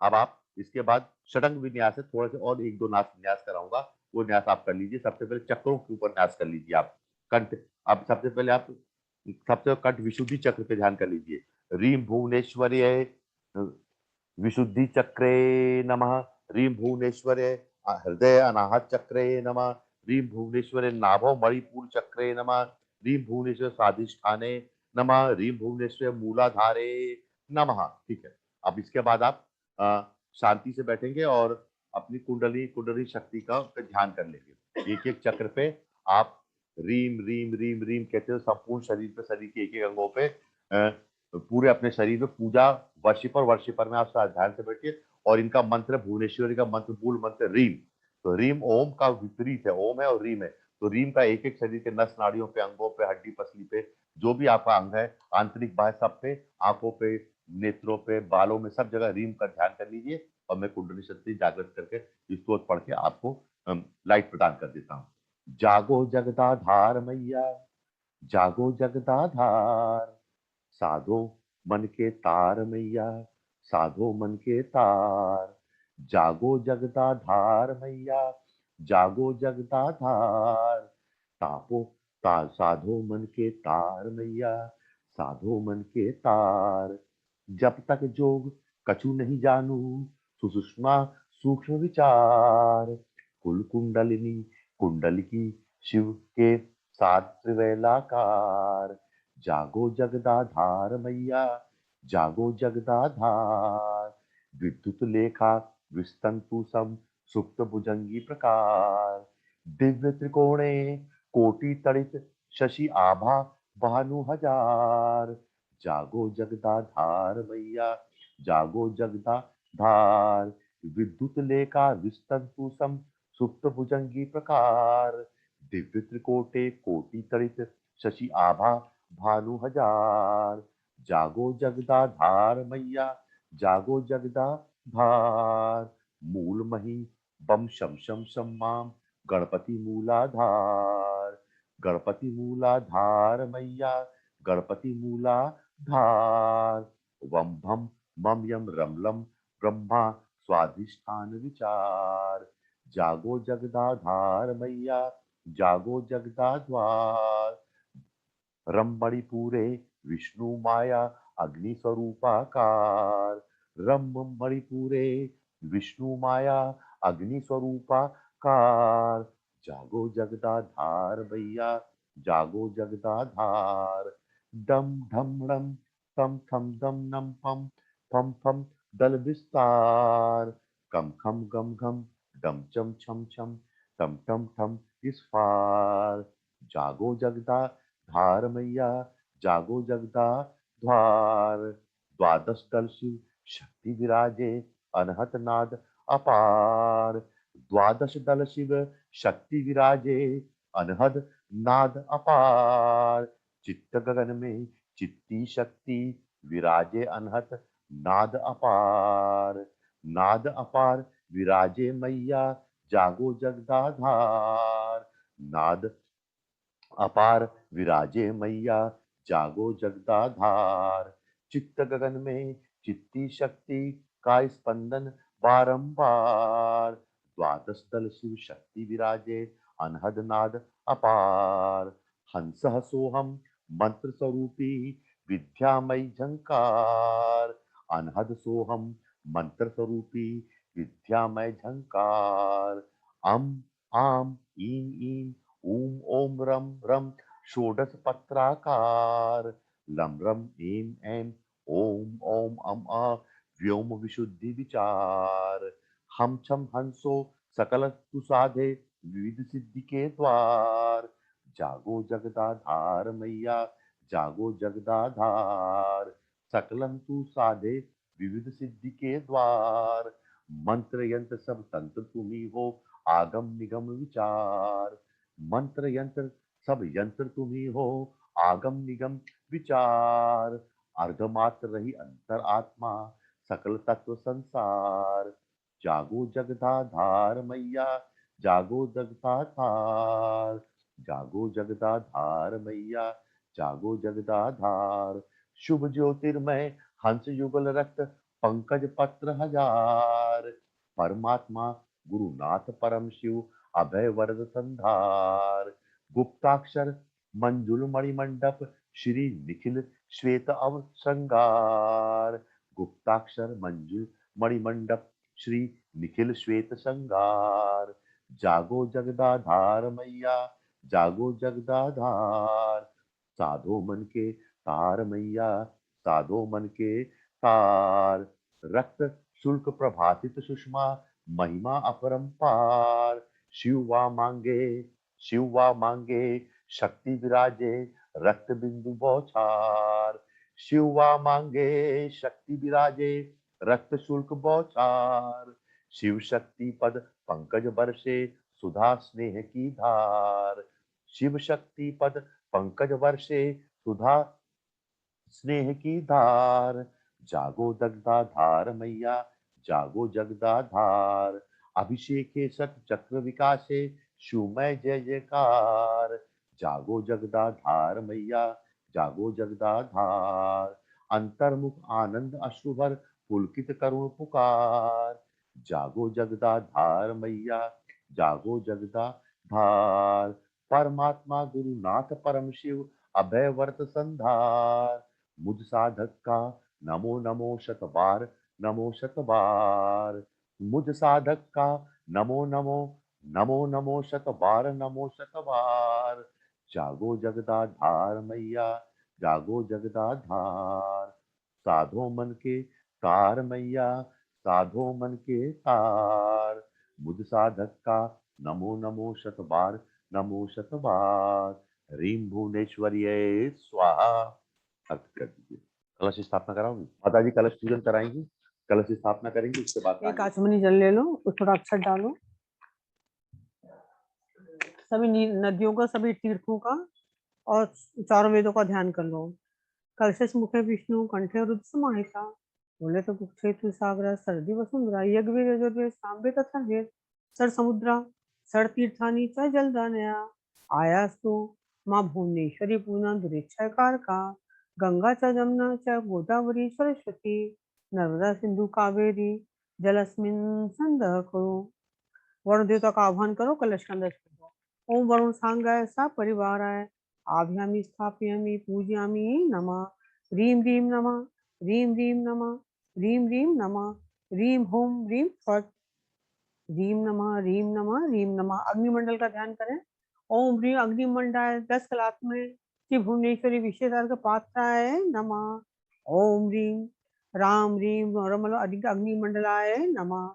[SPEAKER 2] अब आप इसके बाद षडंग विन्यास है, थोड़े से और एक दो नास न्यास कराऊंगा, वो न्यास आप कर लीजिए। सबसे पहले चक्रों के ऊपर न्यास कर लीजिए आप। कंठ, अब सबसे पहले आप सबसे कंठ विशुद्धि चक्र पे ध्यान कर लीजिए। रीम भुवनेश्वरी विशुद्धि चक्रे नमः। रीम भुवनेश्वर हृदय अनाहत चक्रे नमः। रीम भुवनेश्वर नाभो मणिपुर चक्रे नमः। रीम भुवनेश्वर स्वाधिष्ठाने नमः। रीम भुवनेश्वर मूलाधारे नमः। ठीक है, अब इसके बाद आप शांति से बैठेंगे और अपनी कुंडली कुंडली शक्ति का ध्यान कर लेंगे। एक एक चक्र पे आप रीम रीम रीम रीम कहते हो, संपूर्ण शरीर पे, शरीर के एक एक अंगों पे पूरे अपने शरीर में पूजा वर्षिपर में आप ध्यान से बैठिए। और इनका मंत्र, भुवनेश्वरी का मंत्र, मूल मंत्र रीम। तो रीम ओम का विपरीत है, ओम है और रीम है। तो रीम का एक एक शरीर के नस नाड़ियों पे, अंगों पे, हड्डी पसली पे, जो भी आपका अंग है, आंतरिक बाह्य सब पे, आंखों पे, नेत्रों पे, बालों में, सब जगह रीम का ध्यान कर लीजिए। और मैं कुंडली शक्ति जागृत करके इस स्तोत्र पढ़ के आपको लाइट प्रदान कर देता हूँ। जागो जगदाधार मैया, जागो जगदाधार, साधो मन के तार मैया, साधो मन के तार। जागो जगदाधार मैया, जागो जगदाधार, तापो साधो मन के तार मैया, साधो मन के तार। जब तक जोग कछु नहीं जानू, सुषुम्ना सूक्ष्म विचार। कुल कुंडलिनी कुंडल की शिव के साथ त्रिवैलाकार। जागो जगदाधार मैया, जागो जगदाधार। विद्युत लेखा विस्तंतु सम, सुप्त भुजंगी प्रकार। दिव्य त्रिकोणे कोटि तड़ित, शशि आभा भानु हजार। जागो जगदाधार मैया, जागो जगदाधार। विद्युत लेखा विस्तंतु सम, सुप्त भुजंगी प्रकार। दिव्य त्रिकोटे कोटि तड़ित, शशि आभा भानु हजार। जागो जगदाधार मैया, जागो जगदाधार। मूल मही बम शम शम शम माम, गणपति मूलाधार। गणपति मूलाधार मैया, गणपति मूलाधार। वम भम मम यम रम लम, ब्रह्मा स्वाधिष्ठान विचार। जागो जगदाधार मैया, जागो जगदाधार। रम मणिपुरे विष्णु माया, अग्नि स्वरूपाकार। रम मणिपुरे विष्णु माया, अग्नि स्वरूपाकार। जागो जगदाधार भैया, जागो जगदाधार। डम ढम डम, थम थम दम नम पम, फम फम दल विस्तार। कम खम गम घम, डम चम छम छम, टम टम ठम इस पार। जागो जगदा धार मैया, जागो जगदा द्वार। द्वादश दल शिव शक्ति विराजे, अनहत नाद अपार। द्वादश दल शिव शक्ति विराजे, अनहद नाद अपार। चित्त गगन में चित्ती शक्ति विराजे, अनहत नाद अपार। नाद अपार विराजे मैया, जागो जगदाधार। नाद अपार विराजे मैया, जागो जगदाधार। चित्त गगन में चित्ती शक्ति का स्पंदन बारंबार। द्वादश दल शिव शक्ति विराजे, अनहद नाद अपार। हंस सोहम मंत्र स्वरूपी, विद्यामय झंकार। अनहद सोहम मंत्र स्वरूपी, विद्यामय झंकार। अम आम ईम ईम, ऊम ओम रम रम, षोडश पत्राकार। लम रम एम एम, ओम ओम अम आ, व्योम विशुद्धि विचार। हम छम हंसो सकल सुसाधे, विविध सिद्धि के द्वार। जागो जगदाधार मैया, जागो जगदाधार। सकलन तू साधे, विविध सिद्धि के द्वार। मंत्र यंत्र सब तंत्र तुम्ही हो, आगम निगम विचार। मंत्र यंत्र सब यंत्र तुम्ही हो, आगम निगम विचार। अर्धमात्र रही अंतर आत्मा, सकल तत्व संसार। जागो जगदाधार मैया, जागो जगदाधार, जागो जगदाधार मैया, जागो जगदाधार। शुभ ज्योतिर्मय हंस युगल रक्त, पंकज पत्र हजार। परमात्मा गुरुनाथ परम शिव, अभय वरद संधार। गुप्ताक्षर मंजुल मणिमंडप, श्री निखिल श्वेत अव श्रृंगार। गुप्ताक्षर मंजुल मणिमंडप, श्री निखिल श्वेत श्रृंगार। जागो जगदाधार मैया, जागो जगदाधार। साधो मन के तार मैया, साधो मन के तार। रक्त शुल्क प्रभातित सुषमा, महिमा अपरंपार। शिवा मांगे, शिवा मांगे, शक्ति विराजे, रक्त बिंदु बौछार। शिवा मांगे, शक्ति विराजे, रक्त शुल्क बौछार। शिव शक्ति पद पंकज बरसे, सुधा स्नेह की धार। शिव शक्ति पद पंकज वर्षे, सुधा स्नेह की धार। जागो जगदाधार मैया, जागो जगदाधार। अभिषेके सत चक्र विकासे, शिवमय जय जयकार। जागो जगदाधार मैया, जागो जगदाधार। अंतर्मुख आनंद अश्रुभर, पुलकित करुण पुकार। जागो जगदाधार मैया, जागो जगदाधार। परमात्मा गुरुनाथ परम शिव, अभय वर्त संधार। मुझ साधक का नमो नमो शतबार, नमो शतबार। मुझ साधक का नमो नमो, नमो नमो शतबार, नमो शतबार। जागो जगदाधार मैया, जागो जगदाधार। साधो मन के तार मैया, साधो मन के तार। मुझ साधक का नमो नमो शतबार, नमो शतबार। ह्रीं भुवनेश्वर्यै स्वाहा। अर्थ कर दीजिए। कलश स्थापना कराओगी माता जी? कलश पूजन कराएंगी, कलश स्थापना करेंगी, उसके बाद
[SPEAKER 3] एक आचमनी जल ले लो, थोड़ा अक्षर डालो। सभी नदियों का, सभी तीर्थों का और चारों वेदों का ध्यान कर लो। कलशस मुखे विष्णु, कंठे रुद्र समाहिता, बोले तो कुक्षेत्र सागर, सर्दी वसुंधरा, यज्ञ यजुर्वेद साम्बे तथा वेद, सर समुद्रा, सर तीर्थानी च जलदानया, आयास्तु माँ भुवनेश्वरी पूर्णा दुरेच्छा कारका, गंगा च जमुना च गोदावरी सरस्वती, नर्मदा सिंधु कावेरी जलस्मिन् संदः करो। वरुण देवता का आह्वान करो, कलश के अंदर छोड़ दो। ओम वरुण सांगाय सा परिवाराय, आभ्यामी स्थापयामी पूजयामी नमः। ह्रीं ह्रीं नमः, ह्रीं ह्रीं नमः, ह्रीं ह्रीं नमः, ह्रीं होम ह्रीं फट, ह्रीं नमः, ह्रीं नमः, ह्रीं नमः। अग्निमंडल का ध्यान करें। ओम ह्रीं अग्निमंडाय 10 कलात्म में श्री भुवनेश्वरी विशेषार्घ पात्राय नमः। ओम ह्रीं राम ह्रीं रमल अग्निमंडलाय नमः।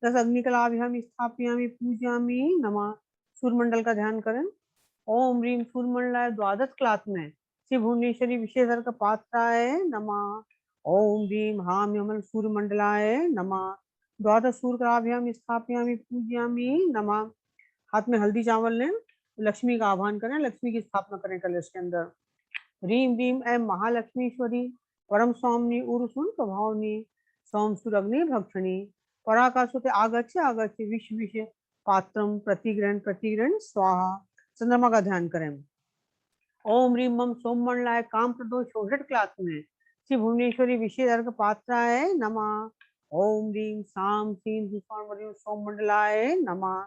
[SPEAKER 3] 10 अग्निकलाभ्याम स्थापयामी पूजयामी नमः। सूर्यमंडल का ध्यान करें। ओम ह्रीं सूर्यमंडलाय द्वादश कलात्म श्री भुवनेश्वरी विशेषार्घ पात्राय नमः। ओम ह्रीं हाम यमल सूर्यमंडलाय नमः। द्वादश सूर्यकलाभ्याम स्थापयामी पूजयामी नमः। हाथ में हल्दी चावल लें, लक्ष्मी का आह्वान करें, लक्ष्मी की स्थापना करें कलश के अंदर। ह्रीं ह्रीं ऐं महालक्ष्मीश्वरी परम स्वामिनी उर्सुन प्रभावनी सोम सुरग्नि भक्षणी पराकाशुते आगच्छ आगच्छ विश्व विश्व पात्रम प्रतिग्रहण प्रतिग्रहण स्वाहा। चंद्रमा का ध्यान करें। ओम ह्रीं मम सोममंडलाय काम प्रदो शोषट क्लास में श्री भुवनेश्वरी विशेष अर्घ पात्राय नमः। ओम ह्रीं साम सीं सोममंडलाय नमः।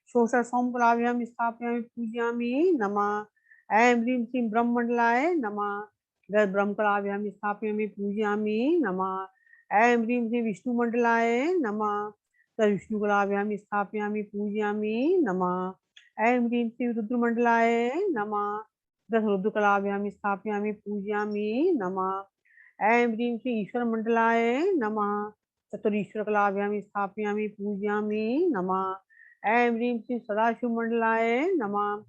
[SPEAKER 3] शोषण सोमकलाभ्याम स्थापयामि पूजयामि नमः। ऐं ह्रीं श्रीं ब्रह्ममंडलाय नमः। ब्रह्मकलाभ्याम स्थापयामि पूजयामि नमः। ऐं ह्रीं श्री विष्णुमंडलाय नमः। विष्णुकलाभ्याम स्थापयामि पूजयामि नमः। ऐं ह्रीं श्री रुद्रमंडलाय नमः। 10 रुद्रकलाभ्याम स्थापयामि पूजयामि नमः। ऐं ह्रीं श्री ईश्वर मंडलाय नमः। चतुरीश्वर कलाभ्याम स्थापयामि पूजयामि नमः। ऐं ह्रीं श्री सदाशिव मंडलाय नमः।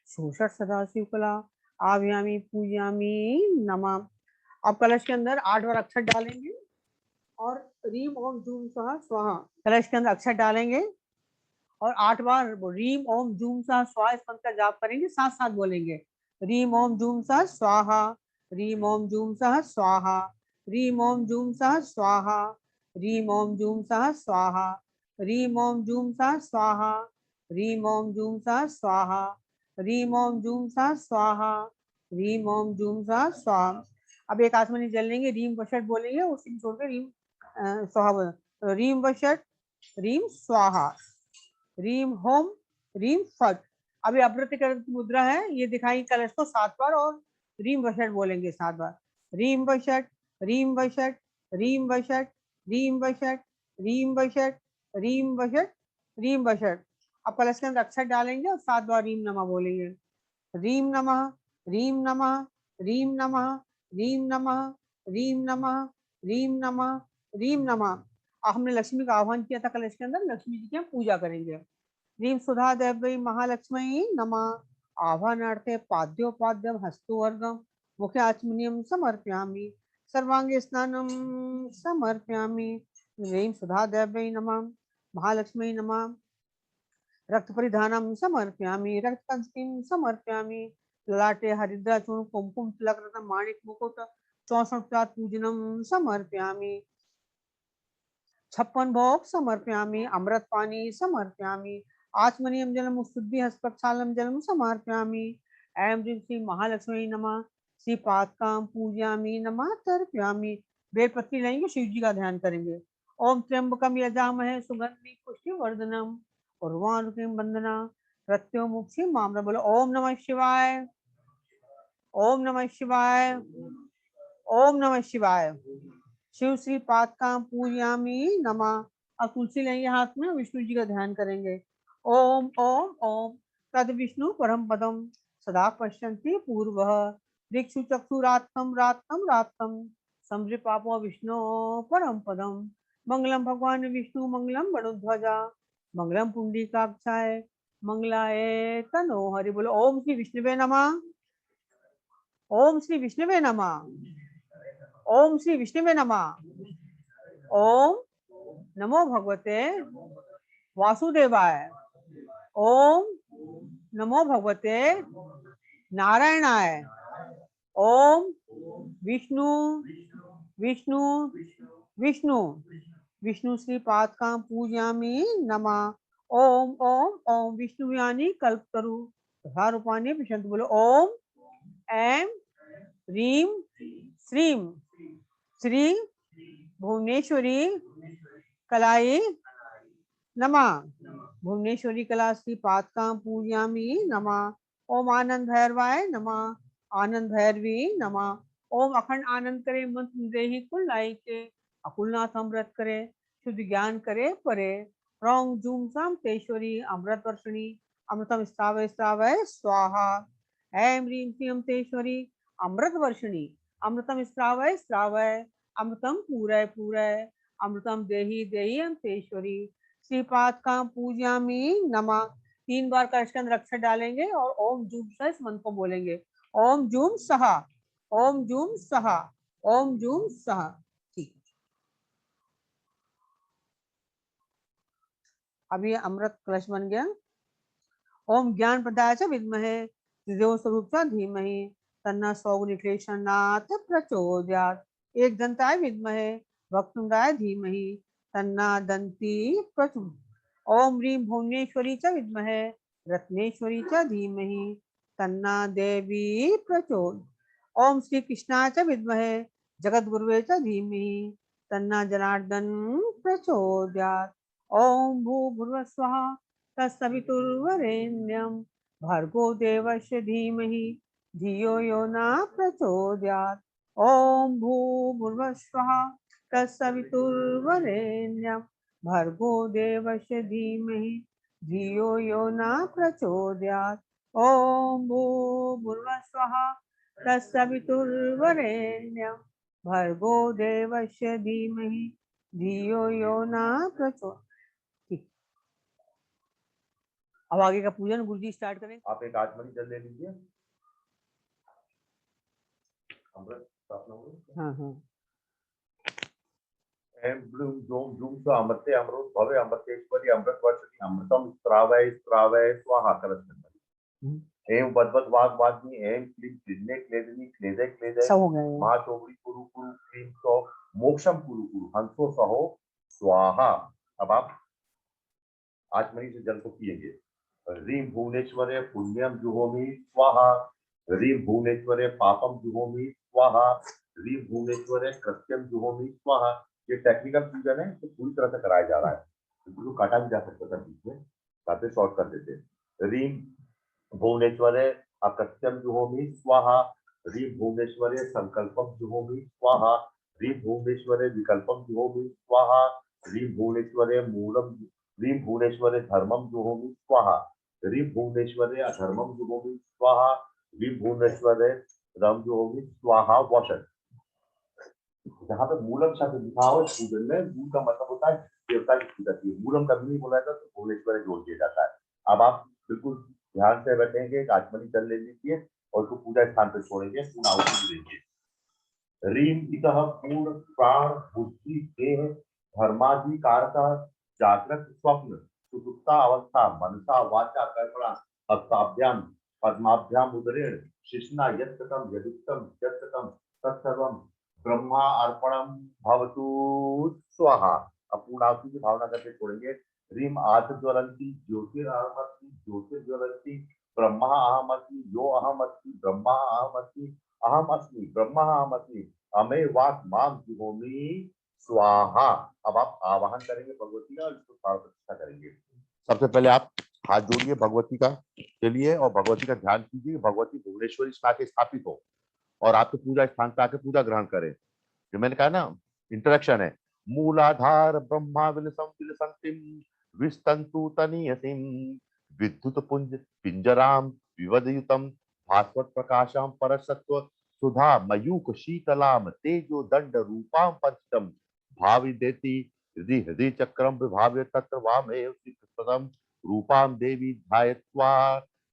[SPEAKER 3] 66 सदाशिव कला आभ्यामी पूजयामी नमः। अब कलश के अंदर 8 बार अक्षर डालेंगे और रीम ओम जूम स्वाहा स्वाहा। कलश के अंदर अक्षर डालेंगे और 8 बार रीम ओम जूम स्वाहा स्वाहा इस मंत्र का जाप करेंगे, साथ साथ बोलेंगे। रीम ओम जूम स्वाहा, रीम ओम जूम स्वाहा, ह्रीं ओम जूं सः स्वाहा, ह्रीं ओम जूं सः स्वाहा, ह्रीं ओम जूं सः स्वाहा, ह्रीं ओम जूं सः स्वाहा, ह्रीं ओम जूं सः स्वाहा, ह्रीं ओम जूं सः स्वाहा। अब एक आसमानी जल लेंगे, रीम वशट बोलेंगे, उसी में छोड़ के रीम स्वाहा बोलेंगे। रीम वशट, रीम स्वाहा, रीम होम, रीम फट। अभी अप्रतिकरण की मुद्रा है, ये दिखाई कलश को 7 बार और रीम वशट बोलेंगे 7 बार। रीम वशट, रीम वशट, रीम वशट, रीम वशट, रीम वशट, रीम वशट, रीम वशट। अब कलश के अंदर अक्षर डालेंगे और 7 बार रीम नमः बोलेंगे। रीम नमः, रीम नमः, रीम नमः, रीम नमः, रीम नमः, रीम नमः, रीम नमः। हमने लक्ष्मी का आह्वान किया था कलश के अंदर, लक्ष्मी जी की हम पूजा करेंगे। ह्रीं सुधा देव्यै महालक्ष्मी नमः। आह्वानार्थे पाद्योपाद्यम हस्तोर्गम मुखे आचमनीयम समर्पयामि, सर्वांगे स्नानम समर्पयामि। ह्रीं सुधा देव्यै नमः महालक्ष्मी नमः। रक्त परिधानम समर्पयामि, रक्त कंचकीं समर्पयामि। ललाटे हरिद्रा चूर्ण कुमकुम तिलक रत्न माणिक मुकुट 64 पूजनम समर्पयामि। 56 भोग समर्पयामि, अमृत पानी समर्पयामि, आचमनीयम जलम शुद्धि हस्तप्रक्षालम जलम समर्पयामि। ऐं ह्रीं श्री महालक्ष्मी नमः। श्री पादकाम पूजयामि नमः तर्पयामि। बेलपत्री लेंगे, शिव जी का ध्यान करेंगे। ओम त्र्यंबकम यजामहे सुगंधि पुष्टिवर्धनम उर्वारुकम वंदना प्रत्योमुक्षी मामला। बोलो ओम नमः शिवाय, ओम नमः शिवाय, ओम नमः शिवाय। शिव श्री पादकाम पूजयामि नमः। अब तुलसी लेंगे हाथ में, विष्णु जी का ध्यान करेंगे। ओम ओम ओम तद विष्णु परम पदम सदा पश्यन्ति पूर्वः दिक्षु चक्षुरात्तम रात्तम रात्तम समृपापो विष्णु परम पदम। मंगलम भगवान विष्णु मंगलम गरुध्वजा मंगलम पुंडरीकाक्षाय मंगलाय तनो हरि। बोलो ओम श्री विष्णुवे नमः, ओम श्री विष्णुवे नमः, ओम श्री विष्णुवे नमः। ओम नमो भगवते वासुदेवाय, ओम नमो भगवते नारायणाय। ओम विष्णु विष्णु विष्णु विष्णु श्री पादकाम पूजयामि नमः। ओम ओम ओम विष्णु यानी कल्पतरु तथा रूपानी पिशंत। बोलो ओम ऐं ह्रीं श्रीं श्री भुवनेश्वरी कलाई नमः। भुवनेश्वरी कला श्री पादकाम पूजयामि नमः। ओम आनंद भैरवाय नमः, आनंद भैरवी नमः। ओम अखंड आनंद करे मंत्र देहि कुल लाई के, अकुलनाथ अमृत करे शुद्ध ज्ञान करे परे। रौंग जूम साम तेश्वरी अमृत वर्षिणी अमृतम स्त्रावय स्त्रावय स्वाहा। ऐं ह्रीं श्रीं तेश्वरी अमृत वर्षिणी अमृतम स्त्रावय स्त्रावय अमृतम पूरय पूरय अमृतम देहि देहि अंतेश्वरी। श्रीपाद का पूजयामि नमः। 3 बार कलश के अंदर अक्षर डालेंगे और ओम जूम सह इस मंत्र को बोलेंगे। ओम जूम सहा, ओम जूम सहा, ओम जूम सहा। ठीक, अब ये अमृत कलश बन गया। ओम ज्ञान प्रदाय च विद्महे त्रिदेव स्वरूप च धीमहि तन्ना सौगुनिक्लेशनाथ प्रचोदयात्। एक दंताय विद्महे वक्रतुंडाय धीमहि तन्ना दंती प्रचोदयात्। ओम ह्रीं भुवनेश्वरी च विद्महे रत्नेश्वरी च धीमहि तन्ना देवी प्रचोदयात्। ओम श्री कृष्णाय च विद्महे जगद्गुरुवे च धीमहि तन्ना जनार्दन प्रचोदयात्। ओम भूर्भुवः स्वः तत्सवितुर्वरेण्यं भर्गो देवस्य धीमहि धियो यो न प्रचोदयात्। ओम भूर्भुवः स्वः तत्सवितुर्वरेण्यं भर्गो देवस्य धीमहि धियो यो न प्रचोदयात्। ओम भूर्भुवः स्वः तत्सवितुर्वरेण्यं भर्गो देवस्य धीमहि धियो यो न प्रचोदयात्। अब आगे का पूजन गुरु जी स्टार्ट करें।
[SPEAKER 2] आप एक आचमनी जल ले लीजिए। अमृत स्थापना हो।
[SPEAKER 3] हाँ हाँ।
[SPEAKER 2] ऐं ब्लूं जूं जूं स अमृते अमृत भवे अमृतेश्वरी अमृत वर्षिणी अमृतम स्त्रावय स्त्रावय स्वाहा। कलश एम वद्वद वाग वाग्मी एम क्लीम क्लीने क्लेदनी क्लेदे क्लेदे
[SPEAKER 3] सब हो गया ये।
[SPEAKER 2] महाचोबड़ी कुरु कुरु क्लीम सो मोक्षम कुरु कुरु हंसो सहो स्वाहा। अब आप आचमनी से जल को पिएंगे। ह्रीं भुवनेश्वरे पुण्यम जुहोमि स्वाहा। ह्रीं भुवनेश्वरे पापम जुहोमि स्वाहा। ह्रीं भुवनेश्वरे कृत्यम जुहोमि स्वाहा। ये टेक्निकल पूजन है, तो पूरी तरह से कराया जा रहा है, इसको काटा भी जा सकता था बीच में, ताकि शॉर्ट कर देते। ह्रीं भुवनेश्वरे अकृत्यम जुहोमि स्वाहा। ह्रीं भुवनेश्वरे संकल्पम जुहोमि स्वाहा। ह्रीं भुवनेश्वरे विकल्पम जुहोमि स्वाहा। ह्रीं भुवनेश्वरे मूलम। ह्रीं भुवनेश्वरे धर्मम जुहोमि स्वाहा। ह्रीं भुवनेश्वरे अधर्मम जुहोमि स्वाहा। ह्रीं भुवनेश्वरे रम जुहोमि स्वाहा वशत। जहाँ पे मूलम शब्द लिखा हो इस पूजन में, मूल का मतलब होता है देवता की पूजा की। मूलम कभी नहीं बोला जाता, तो भुवनेश्वरे जोड़ दिया जाता है। अब आप बिल्कुल ध्यान से बैठेंगे, एक आचमनी जल ले लीजिए और उसको पूजा स्थान पे छोड़ेंगे, पूर्ण आहुति देंगे। ह्रीं इतः पूर्ण प्राण बुद्धि देह धर्माधिकारता जागृत स्वप्न सुसुप्ता अवस्था मनसा वाचा कर्मणा हस्ताभ्याम पद्माभ्याम उदरेण शिश्ना यत्कृतं यदुक्तं यत्कृतं तत्सर्वं ब्रह्मा अर्पणम भवतु स्वाहा। अब पूर्ण आहुति की भावना करके छोड़ेंगे। ह्रीं आद ज्वलंती ज्योतिरहमस्मि ज्योतिर्ज्वलंती ब्रह्मा अहमस्मि यो अहमस्मि ब्रह्मा अहमस्मि अहम अस्मि ब्रह्मा अहम अस्मि अमे वाक माम जुहोमि स्वाहा। अब आप आवाहन करेंगे भगवती का और इसको प्राण प्रतिष्ठा करेंगे। सबसे पहले आप हाथ जोड़िए भगवती का के लिए और भगवती का ध्यान कीजिए। भगवती भुवनेश्वरी में आके स्थापित हो और आपके पूजा स्थान पे आके पूजा ग्रहण करें। जो मैंने कहा ना, इंटरेक्शन है। मूलाधार ब्रह्मा विलसम विलसंतिम विस्तंतु तनीयसिम विद्युत पुंज पिंजराम विवदयुतम भास्वत प्रकाशम परसत्व सुधा मयूख शीतलाम तेजो दंड रूपाम पंचतम भावि देती हृदय हृदय चक्रम विभाव्य तत्र वामेव श्रीकृष्णम रूपाम देवी ध्यायत्वा।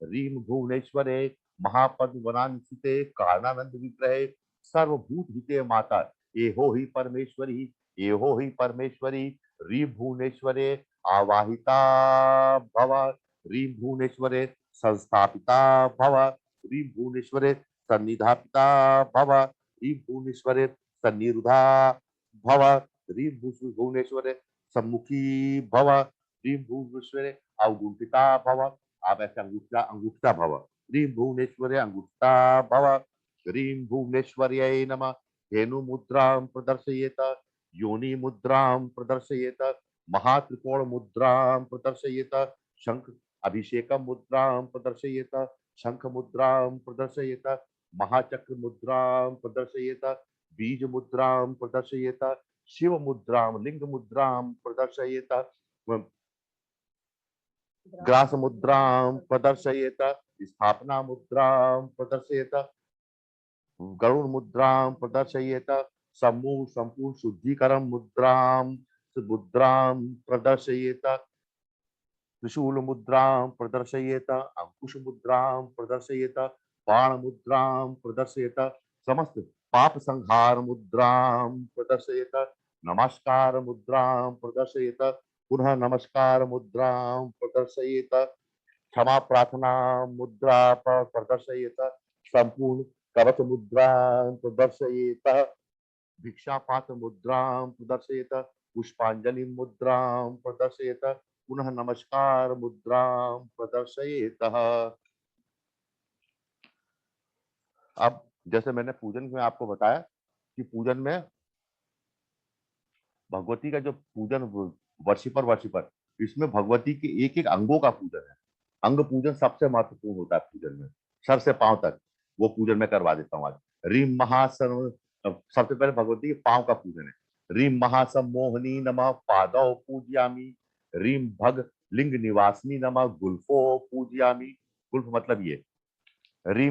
[SPEAKER 2] ह्रीं भुवनेश्वरे महापद वनांसिते कारणानंद विग्रहे सर्वभूत हिते माता एहो ही परमेश्वरी एहो ही परमेश्वरी। ह्रीं भुवनेश्वरे आवाहिता भव। ह्रीं भुवनेश्वरे संस्थापिता भव। ह्रीं भुवनेश्वरे सन्निधापिता भव। ह्रीं भुवनेश्वरे सन्निरुधा भव। ह्रीं भुवनेश्वरे सम्मुखी भव। ह्रीं भुवनेश्वरे अवगुंठिता भव। आप ऐसे अंगुष्ठा भव। ह्रीं भुवनेश्वरे अंगुष्ठा भव। ह्रीं भुवनेश्वर्यै नमः। धेनु मुद्रां प्रदर्शयेत योनि मुद्रां प्रदर्शयेत महात्रिकोण मुद्रां प्रदर्शयेत शंख अभिषेक मुद्रां प्रदर्शयेत शंख मुद्रां प्रदर्शयेत महाचक्र मुद्रां प्रदर्शयेत बीज मुद्रां प्रदर्शयेत शिव मुद्रां लिंग मुद्रां प्रदर्शयेत ग्रास मुद्रां प्रदर्शयेत स्थापना मुद्रां प्रदर्शयेत गरुड़ मुद्रां प्रदर्शयेत समूह संपूर्ण शुद्धिकरण मुद्रां प्रदर्शयेत त्रिशूल मुद्रां प्रदर्शयेत अंकुश मुद्रां प्रदर्शयेत बाण मुद्रां प्रदर्शयेत समस्त पाप संहार मुद्रां प्रदर्शयेत नमस्कार मुद्रां प्रदर्शयेत पुनः नमस्कार मुद्रां प्रदर्शयेत क्षमा प्रार्थना मुद्रा प्रदर्शयेत संपूर्ण कवच मुद्रां प्रदर्शयेत भिक्षापात्र मुद्रां प्रदर्शयेत पुष्पांजलि मुद्रां प्रदर्शयेत पुनः नमस्कार मुद्रां प्रदर्शयेत। अब जैसे मैंने पूजन में आपको बताया कि पूजन में भगवती का जो पूजन वर्षिपर इसमें भगवती के एक एक अंगों का पूजन है। अंग पूजन सबसे महत्वपूर्ण होता है पूजन में, सर से पांव तक वो पूजन में करवा देता हूँ आज। ह्रीं महासन सबसे पहले भगवती के पांव का पूजन है। ह्रीं महासम मोहनी नमः पादौ पूजयामि। ह्रीं भग लिंग निवासिनी नमः गुल्फो पूजयामि। गुल्फ मतलब ये। ह्रीं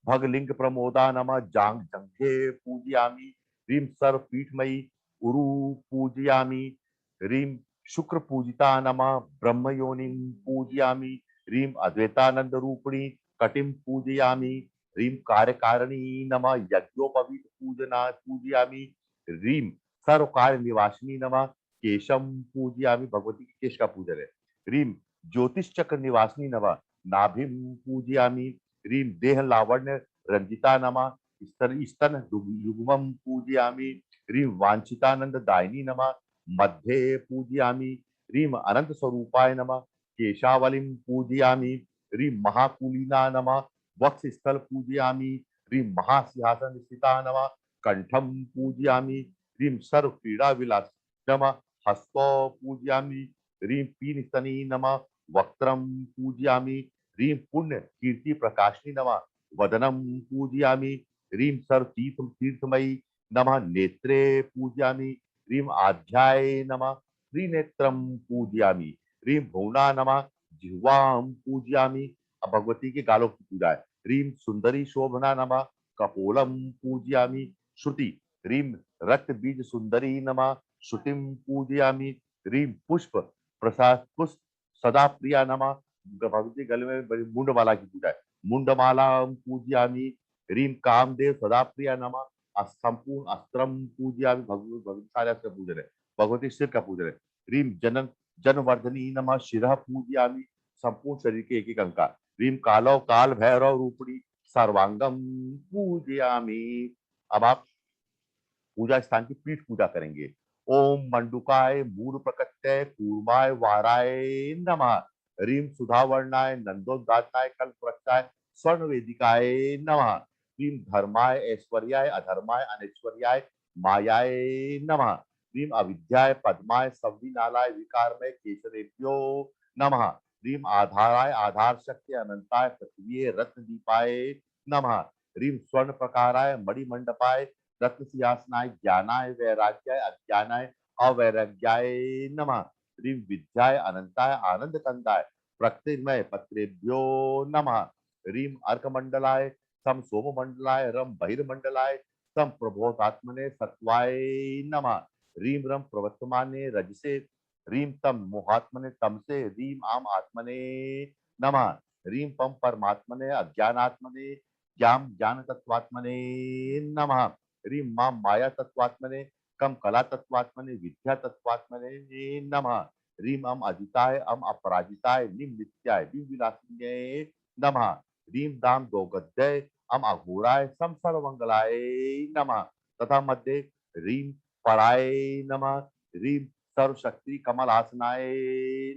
[SPEAKER 2] भग लिंग प्रमोदा नमः जांग जंघे पूजयामि। ह्रीं सर्व पीठमयी उरु पूजयामि। ह्रीं शुक्र पूजिता नमः ब्रह्म योनिं पूजयामि। ह्रीं अद्वैतानंद रूपिणी कटिं पूजयामि। ह्रीं कार्यकारिणी नमः यज्ञोपवीत पूजना पूजयामि। ह्रीं सर्व कार्य निवासिनी नमः केशम पूजयामि। भगवती के केश का पूजन है। ह्रीं ज्योतिष चक्र निवासिनी नमः नाभिम पूजयामि। ह्रीं देह लावण्य रंजिता नमः स्तन स्तन युग्मं पूजयामि। ह्रीं वांछितानंद दायिनी नमः मध्ये पूजयामि। ह्रीं अनंत स्वरूपाय नमः केशावलिं पूजयामि। ह्रीं महाकुलीना नमः वक्षस्थल पूजयामि। ह्रीं महासिंहासन स्थिता नमः कंठं पूजयामि। ह्रीं सर्व क्रीडा विलास नमः हस्तो पूजयामि। ह्रीं पीनस्तनी नमः वक्त्रं पूजयामि। ह्रीं पुण्य कीर्ति प्रकाशिनी नमः वदनं पूजयामि। ह्रीं सर्व तीर्थमयी नमः नेत्रे पूजयामि। ह्रीं आध्याय नमः त्रिनेत्रं पूजयामि। ह्रीं भुवना नमः जिह्वां पूजयामि। अब भगवती के गालों की पूजा है। ह्रीं सुंदरी शोभना नमः कपोलम पूजयामि। श्रुति ह्रीं रक्त बीज सुंदरी नमः श्रुतिं पूजयामि। ह्रीं पुष्प प्रसाद पुष्प सदा प्रिया नमः भगवती गले में बड़ी मुंडमाला की पूजा है। मुंडमाला पूजयामि। ह्रीं कामदेव सदा प्रिया नमः संपूर्ण अस्त्रम पूजयामि। भगवती सारे अस्त्र पूजन है। भगवती सिर का पूजन है। ह्रीं जनवर्धनी नमः शिरः पूजयामि। संपूर्ण शरीर के एक एक अंग का। ह्रीं कालो काल भैरव रूपणी सर्वांगम पूजयामि। अब आप पूजा स्थान की पीठ पूजा करेंगे। ओम मंडुकाय मूल प्रकट्य कूर्माय वाराय नमः। ह्रीं सुधावर्णाय नंदोदाताय कल्पवृक्षाय स्वर्ण वेदिकाय नमः। ह्रीं धर्माय ऐश्वर्याय अधर्माय अनैश्वर्याय मायाय नमः। ह्रीं अविद्याय पद्माय संविनालाय विकारमय केसरेभ्यो नमः। ह्रीं आधाराय आधार शक्ति अनंताय पृथ्वी रत्नदीपाय नमः। ह्रीं स्वर्ण प्रकाराय मणिमंडपाय रत्न सिंहासनाय ज्ञानाय वैराग्याय अज्ञानाय अवैराग्याय नमः। ह्रीं विद्याय अनंताय आनंद कंदाय प्रकृतिमय पत्रेभ्यो नमः। ह्रीं अर्कमंडलाय सम सोममंडलाय रम बहिर्मंडलाय सम प्रबोधात्मने सत्वाय नमः। ह्रीं रम प्रवर्तमाने रजसे ह्रीं तम मोहात्मने तमसे ह्रीं आम आत्मने नमः। ह्रीं पम परमात्मने अज्ञानात्मने ज्ञान ज्ञान तत्वात्मने नमः। ह्रीं मां माया तत्वात्मने कम कला तत्वात्मने विद्या तत्वात्मने नमः। ह्रीं अम अजिताय अम अपराजिताय निम नित्याय विलासिन्ये नमः। ह्रीं दाम दोगद्य अम अघोराय सम सर्वमंगलाय नमः। तथा मध्य ह्रीं पराय नमः। ह्रीं सर्वशक्ति कमलासनाय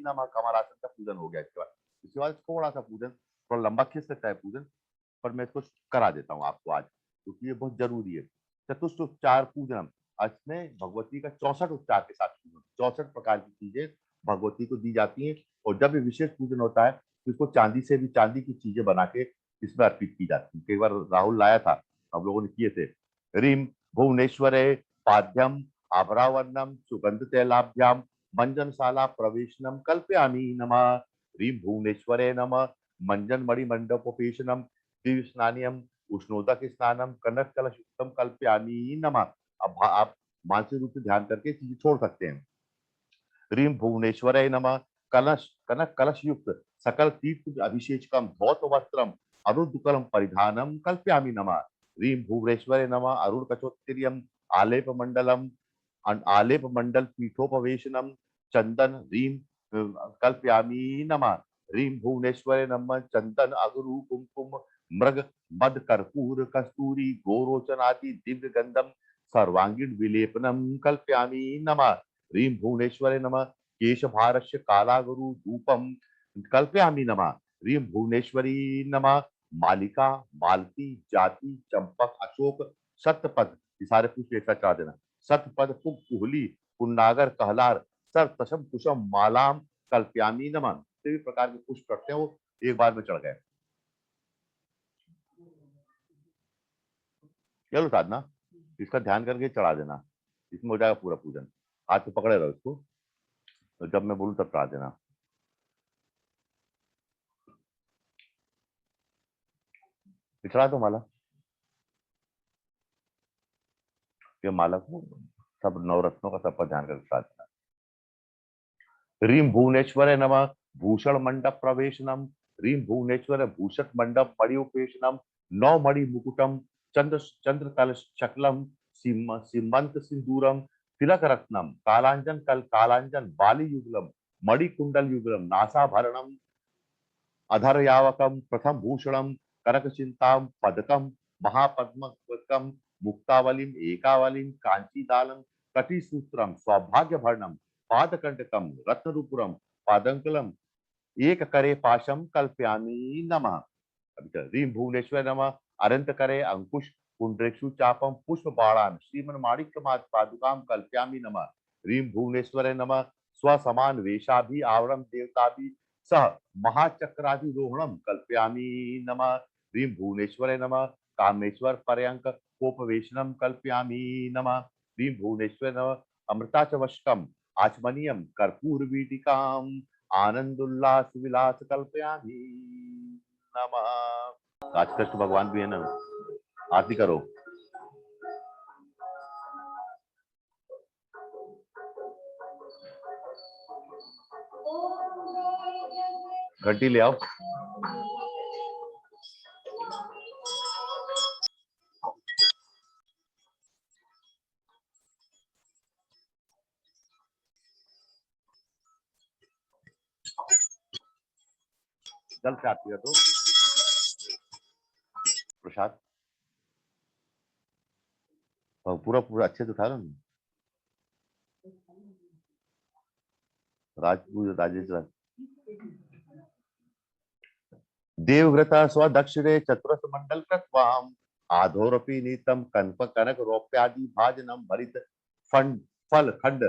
[SPEAKER 2] नमः। कमलासन का पूजन हो गया। इसके बाद थोड़ा सा पूजन थोड़ा लंबा खींच सकता है पूजन, पर मैं इसको करा देता हूँ आपको आज, क्योंकि ये बहुत जरूरी है। चतुष्ट उपचार पूजन इसमें भगवती का 64 उपचार के साथ पूजन, 64 प्रकार की चीजें भगवती को दी जाती हैं। और जब ये विशेष पूजन होता है तो इसको चांदी से भी चांदी की चीजें बना के इसमें अर्पित की जाती है। कई बार राहुल लाया था, हम लोगों ने किए थे। ह्रीं भुवनेश्वरे पाद्यम आभरावर्णम सुगंध तैलाभ्याम मंजनशाला प्रवेशनम कल्पयामि नमः। ह्रीं भुवनेश्वरे नमः मंजन मणि मंडपोपेशनम दिव्य स्नानियम उष्णोदक स्नानम कनक कलश युक्तम कल्पयामि नमः। अब आप मानसिक रूप से ध्यान करके चीजें छोड़ सकते हैं। ह्रीं भुवनेश्वराय नमः कलश कनक कलश युक्त सकल तीर्थ अभिषेचकम धौत वस्त्रम अरुद्धकलम परिधानम कल्पयामि नमः। ह्रीं भुवनेश्वराय नमः अरुण कचोत्तिर्यम आलेप मंडलम आलेप मंडल पीठोपवेशनम चंदन ह्रीं कल्पयामि नमः। ह्रीं भुवनेश्वराय नमः चंदन अगरु कुमकुम मृग मद कर्पूर कस्तूरी गोरोचन आदि दिव्य गंधम सर्वांगीण विलेपनम कल्पयामि नमः। ह्रीं भुवनेश्वराय नमः केशभारस्य कालागुरु धूपम कल्पयामि नमः। ह्रीं भुवनेश्वरी नमः मालिका मालती जाति चंपक अशोक सतपद, ये सारे पुष्प एक साथ चढ़ा देना। सतपद पुग कुहली पुन्नागर कहलार सर तशम कुशम मालाम कल्पयामी नमः। सभी प्रकार के पुष्प करते हैं वो एक बार में चढ़ गए। चलो साधना, इसका ध्यान करके चढ़ा देना, इसमें हो जाएगा पूरा पूजन। हाथ में पकड़े रहो इसको, तो जब मैं बोलूं तब चढ़ा देना। चढ़ा दो माला, ये माला को सब नवरत्नों का सब पर ध्यान करके चढ़ा देना। ह्रीं भुवनेश्वराय नमः भूषण मंडप प्रवेशनम। ह्रीं भुवनेश्वर भूषक मंडप मणिउपेशनम नौ मणि मुकुटम चंद्र चंद्र कलश शकलम सीमंत सिंदूरम तिलक रत्नम कालांजन कल कालांजन बाली युगलम मणि कुंडल युगलम नासाभरणम अधर यावकम प्रथम भूषणम कनक चिंताम पदकम महापद्मकम मुक्तावलिम एकावलिम कांचीदालम कटिसूत्रम सौभाग्यभरणम पादकंटकम रत्नरूपुरम पादंकलम एक करे पाशम कल्पयामी नमः। अभी चल रीम भुवनेश्वर नमः अनंत करे अंकुश पुंड्रेक्षु चापम पुष्प बाणान श्रीमन माणिक्य पादुकाम कल्पयामी नमः। रीम भुवनेश्वर नमः स्वसमान वेशाभि आवरम देवताभि सह महाचक्राधिरोहणम कल्पयामी नमः। रीम भुवनेश्वर नमः कामेश्वर पर्यंक कोपवेशनम कल्पयामी नमः। रीम भुवनेश्वर नमः अमृताचवशकम आचमनीयम कर्पूर वीटिकाम आनंदोल्लास विलास कल्पयामी नमः। आज कृष्ण भगवान भी है ना, आरती करो। घंटी ले आओ। जल से आरती कर दो। प्रसाद पूरा पूरा अच्छे से उठा लो ना। राजपूत राजेश देवव्रता स्वदक्षिणे चतुरस मंडल कृत्वाम आधोरपि नीतम कनक कनक रौप्यादि भाजनम भरित फंड फल खंड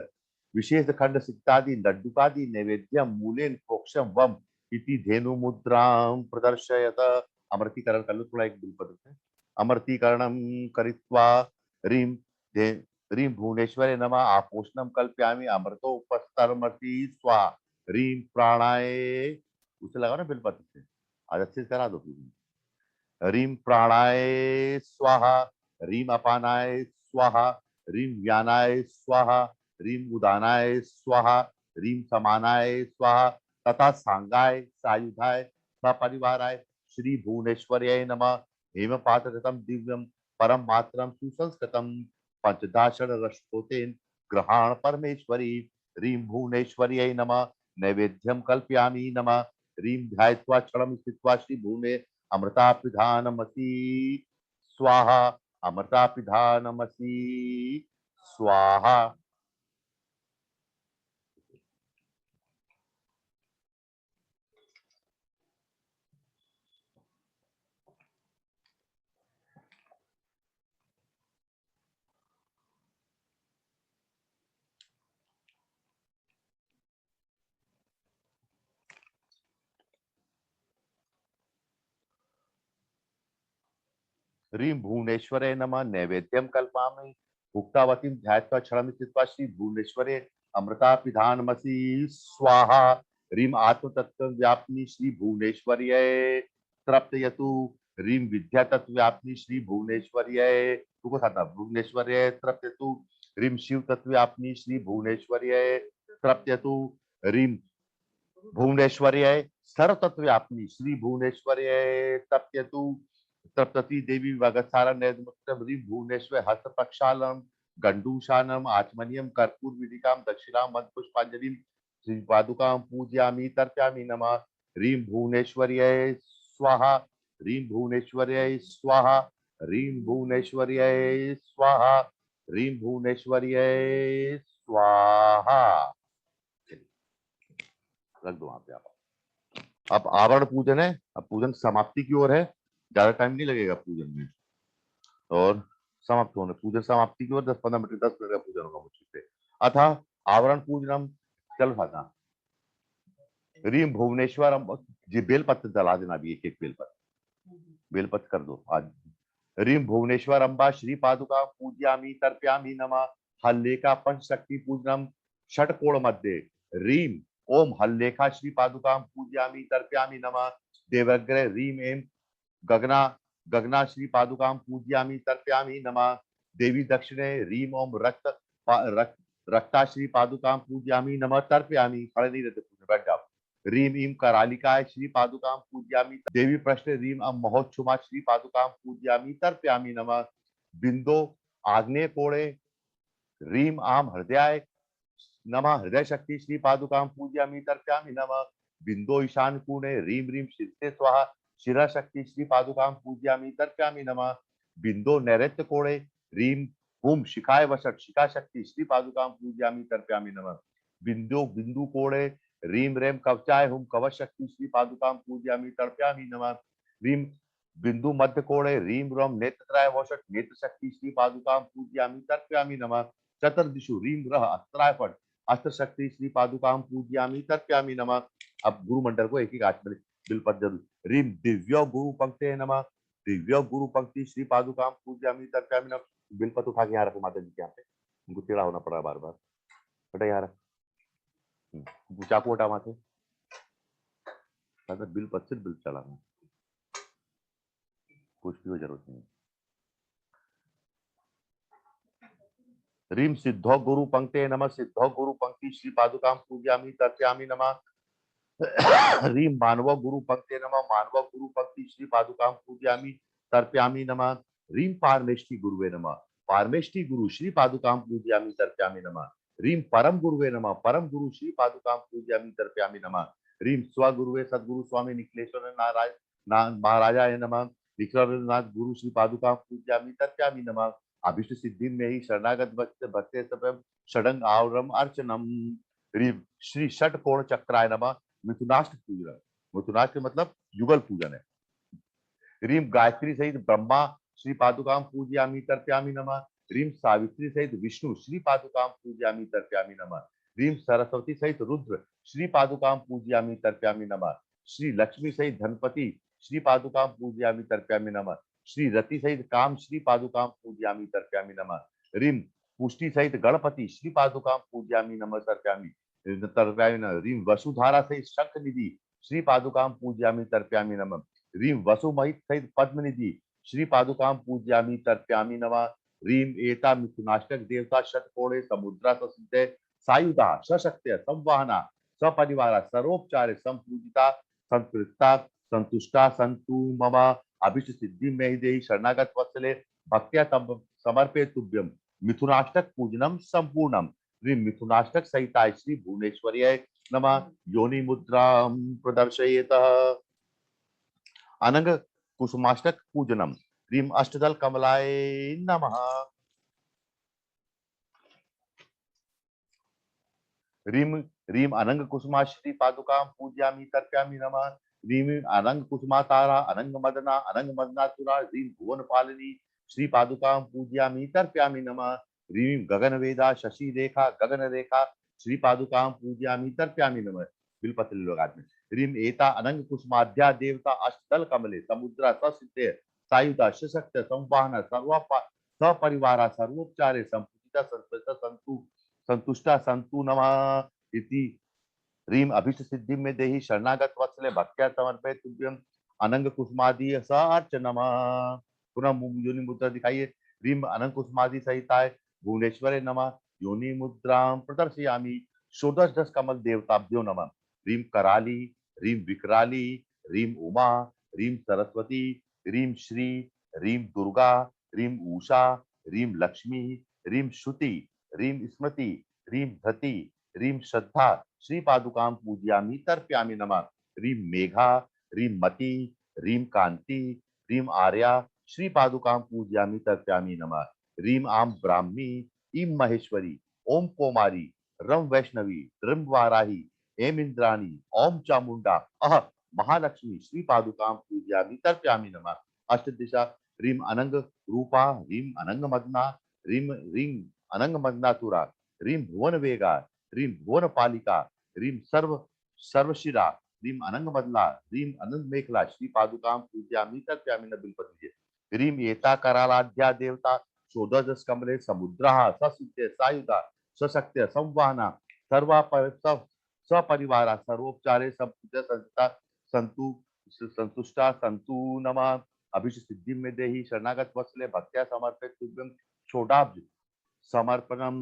[SPEAKER 2] विशेष खंड सिक्तादि लड्डुकादि नैवेद्यम मूलेन प्रोक्षम वम इति धेनु मुद्राम प्रदर्शयत। अमृतीकरण कर लो थोड़ा एक बिलपद से। अमृतीकरणम करित्वा रीम रीम भुवनेश्वरे नमः आपोषणम कल्पयामि अमृतोपस्तरमति स्वाहा। रीम प्राणाय उसे लगा ना बिलपद से, आज अच्छे से करा दो। रीम प्राणाय स्वाहा रीम अपानाय स्वाहा रीम व्यानाय स्वाहा रीम उदानाय स्वाहा रीम समानाय स्वाहा तथा सांगाय सायुधाय सपरिवाराय श्री भुवनेश्वर्याय नमः। हेमपातगतम दिव्यम परम मात्रम सुसंस्कृतम पंचदाशण रसोतेन ग्रहण परमेश्वरी। रीम भुवनेश्वर्याय नमः नैवेद्यम कल्पयामि नमः। रीम ध्यायत्वा क्षणम स्थित्वा श्री भुवने अमृतापिधानमसि स्वाहा अमृतापिधानमसि स्वाहा। ह्रीं भुवनेश्वरे नमः नैवेद्यम कल्पयामि भुक्तावतीं ध्यात्वा क्षणं स्थित्वा श्री भुवनेश्वरे अमृतापिधानमसि स्वाहा। ह्रीं आत्मतत्व व्यापिनी श्री भुवनेश्वर्यै तृप्तयतु। ह्रीं विद्या तत्व व्यापिनी श्री भुवनेश्वर्यै भुवनेश्वर्यै तृप्तयतु। ह्रीं शिव तत्व व्यापिनी श्री भुवनेश्वर्यै तृप्तयतु। ह्रीं भुवनेश्वर्यै सर्वतत्व व्यापिनी श्री भुवनेश्वर्यै तृप्तयतु। तृप्तति देवी वगत्सारा नैदमुक्तम ह्रीं भुवनेश्वर हस्त प्रक्षालम गंडूशानम आचमनियम कर्पूर विदिकाम दक्षिणाम मद पुष्पांजलिम श्री पादुकां पूजयामि तर्पयामि नमः। ह्रीं भुवनेश्वर्यै स्वाहा ह्रीं भुवनेश्वर्यै स्वाहा ह्रीं भुवनेश्वर्यै स्वाहा ह्रीं भुवनेश्वर्यै स्वाहा। रख दो वहां पे आप। अब आवरण पूजन है, अब पूजन समाप्ति की ओर है, ज्यादा टाइम नहीं लगेगा पूजन में और समाप्त होने पूजन समाप्ति की ओर 10-15 मिनट 10 मिनट का पूजन होगा मुझसे से। अतः आवरण पूजनम चल था। ह्रीं भुवनेश्वर जी बेलपत्र जला देना भी एक बेलपत्र कर दो आज। ह्रीं भुवनेश्वर अम्बा श्री पादुका पूजयामि तर्पयामि नमः। हल्लेखा पंचशक्ति पूजनम षटकोण मध्य ह्रीं ओम हल्लेखा श्री पादुका पूजयामि तर्पयामि नमः। देवग्रह ह्रीं एम गगना गगना श्री पादुकां पूजयामि तर्पयामि नमः। देवी दक्षिणे ह्रीं ओम रक्ता श्री पादुकां पूजयामि नमः तर्पयामि। खड़े नहीं रहते पूजन, बैठ जाओ। ह्रीं ईं करालिकाय श्री पादुकां पूजयामि। देवी पृष्ठे ह्रीं अम महोच्छुमा श्री पादुकां पूजयामि तर्पयामि नमः। बिंदो आग्नेय कोणे ह्रीं आम हृदयाय नमः। हृदय शक्ति श्री पादुकां पूजयामि तर्पयामि नमः। बिंदो ईशान कोणे ह्रीं ह्रीं शीर्षे स्वाहा शिरशक्ति श्री पादुकां पूजयामि तर्पयामि नमः। बिंदो नैऋत्य कोणे ह्रीं हुम शिखाय वषट् शिखाशक्ति श्री पादुकां पूजयामि तर्पयामि नमः। बिंदु कोणे ह्रीं रेम कवचाय हुम कवच शक्ति श्री पादुकां पूजयामि तर्पयामि नमः। ह्रीं बिंदु मध्य कोणे ह्रीं रम नेत्रत्राय वषट् नेत्र शक्ति श्री पादुकां पूजयामि तर्पयामि नमः। चतुर्दिशु ह्रीं रः अस्त्राय फट् अस्त्र शक्ति श्री पादुकां पूजयामि तर्पयामि नमः। अब गुरु मंडल को एक आठ में बिलपत जरूर। ह्रीं दिव्य गुरु पंक्ते नमः। दिव्य गुरु पंक्ति श्री पादुकां पूजयामि तर्पयामि नमः। बिलपत उठा के यहाँ रखो माता जी के यहाँ पे, उनको टेढ़ा होना पड़ा बार बार। बेटा यहाँ रख, चाकू हटा माथे, बिलपत से बिल चलाना, कुछ भी हो जरूरत नहीं। ह्रीं सिद्धो गुरु पंक्ते नमः। सिद्धो गुरु पंक्ति श्री पादुकां पूजयामि तर्पयामि नमः। ह्रीं मानव गुरु पंक्ते नमः। मानव गुरु पंक्ति श्री पादुकां पूजयामि तर्पयामि नमः। ह्रीं पारमेष्टि गुरुवे नमः। पारमेष्टि गुरु श्री पादुकां पूजयामि तर्पयामि नमः। ह्रीं परम गुरुवे नमः। परम गुरु श्री पादुकां पूजयामि तर्पयामि नमः। ह्रीं स्वगुरुवे सद्गुरु स्वामी निखिलेश्वर महाराजाय नमः। निखिलेश्वरनाथ गुरु श्री पादुकां पूजयामि तर्पयामि नमः। अभिष्ट सिद्धि में ही शरणागत भक्ते तपम षडंग आवरम अर्चनम। ह्रीं श्री षट कोण चक्राय नमः। मिथुनाष्ट पूजन, मिथुनाष्ट मतलब युगल पूजन है। ह्रीं गायत्री सहित ब्रह्मा श्री पादुकां पूजयामि तर्पयामि नमः। ह्रीं सावित्री सहित विष्णु श्री पादुकां पूजयामि तर्पयामि नमः। ह्रीं सरस्वती सहित रुद्र श्री पादुकां पूजयामि तर्पयामि नमः। श्री लक्ष्मी सहित धनपति श्री पादुकां पूजयामि तर्पयामि नमः। श्री रति सहित काम श्री पादुकां पूजयामि तर्पयामि नमः। ह्रीं पुष्टि सहित गणपति श्री पादुकां पूजयामि नमः तर्पयामि नमः। ह्रीं वसुधारा सहित शंख निधि श्री पादुकां पूजयामि तर्पयामि नमः। ह्रीं वसुमहित सहित पद्मनिधि श्री पादुकां पूजयामि तर्पयामि नमः। ह्रीं एता मिथुनाष्टक देवता षटकोणे समुद्रा सिद्धे सायुधा सशक्त्य संवाहना सपरिवारा सर्वोपचारे संपूजिता संतृप्ता संतुष्टा संतु मम। अभिष्ट सिद्धि में ही देहि शरणागत वत्सले भक्त्या तब समर्पे तुभ्यम। मिथुनाष्टक पूजनम संपूर्णम। ह्रीं मिथुनाष्टक सहिताय श्री भुवनेश्वर्याय नमः। योनि मुद्रां प्रदर्शयेत। अनंग कुसुमाष्टक पूजनम। ह्रीं अष्टदल कमलाय नमः। ह्रीं ह्रीं अनंग कुसुमा श्री पादुकां पूजयामि तर्पयामि नमः। ह्रीं अनंग कुसुमा तारा अनंग मदनातुरा ह्रीं भुवन पालिनी श्री पादुकां पूजयामि तर्पयामि नमः। ह्रीं गगन वेदा शशि रेखा गगन रेखा श्री पादुकां पूजयामि तर्पयामि नमः। बिलपत्र लोगात में। ह्रीं एता अनंग कुसुमाध्या देवता अष्टदल कमले समुद्रा ससिद्धे सायुधा सशक्त संवाहन सपरिवारा सर्वोपचारे संपूजिता संतु संतुष्टा संतु नमः इति। ह्रीं अभिष्ट सिद्धि में देहि शरणागत वत्सले भक्त्या समर्पये तुभ्यम। अनंग कुसुमादि स अर्च नमः। पुनः योनि मुद्रा दिखाइए। ह्रीं अनंग कुसुमादि सहिताय भुवनेश्वरे नमः। योनि मुद्रां प्रदर्शयामि। षोडश दश कमल देवताभ्यो नमः। ह्रीं कराली ह्रीं विकराली ह्रीं उमा ह्रीं सरस्वती ह्रीं श्री ह्रीं दुर्गा ह्रीं उषा ह्रीं लक्ष्मी ह्रीं श्रुति ह्रीं स्मृति ह्रीं धति ह्रीं श्रद्धा श्री पादुकां पूजयामि तर्पयामि नमः। ह्रीं मेघा ह्रीं मति ह्रीं कांति ह्रीं आर्या श्री पादुकां पूजयामि तर्पयामि नमः। ह्रीं आम ब्राह्मी ईं महेश्वरी ओम कौमारी रम वैष्णवी ह्रीं वाराही एम इंद्राणी ओम चामुंडा अह महालक्ष्मी श्री पादुकां पूजयामि तर्पयामि नमः। अष्टदिशा ह्रीं अनंग रूपा ह्रीं अनंग मदना ह्रीं ह्रीं अनंग मदनातुरा ह्रीं भुवन वेगा ह्रीं भुवन पालिका ह्रीं सर्वशिरा ह्रीं अनंग मदला ह्रीं अनंत मेखला श्री पादुकां पूजयामि तर्पयामि न बिलपति। ह्रीं एता करालाध्या देवता षोडश कमले समुद्रः ससिद्धे सायुधा सशक्त्य संवाहना सपरिवारा सर्वोपचारे संपूज्य संस्था संतु संतुष्टा संतु नमः। अभिष्ट सिद्धि में देहि शरणागत वत्सले भक्त्या समर्पित तुभ्यम। छोडाब्ज समर्पणम।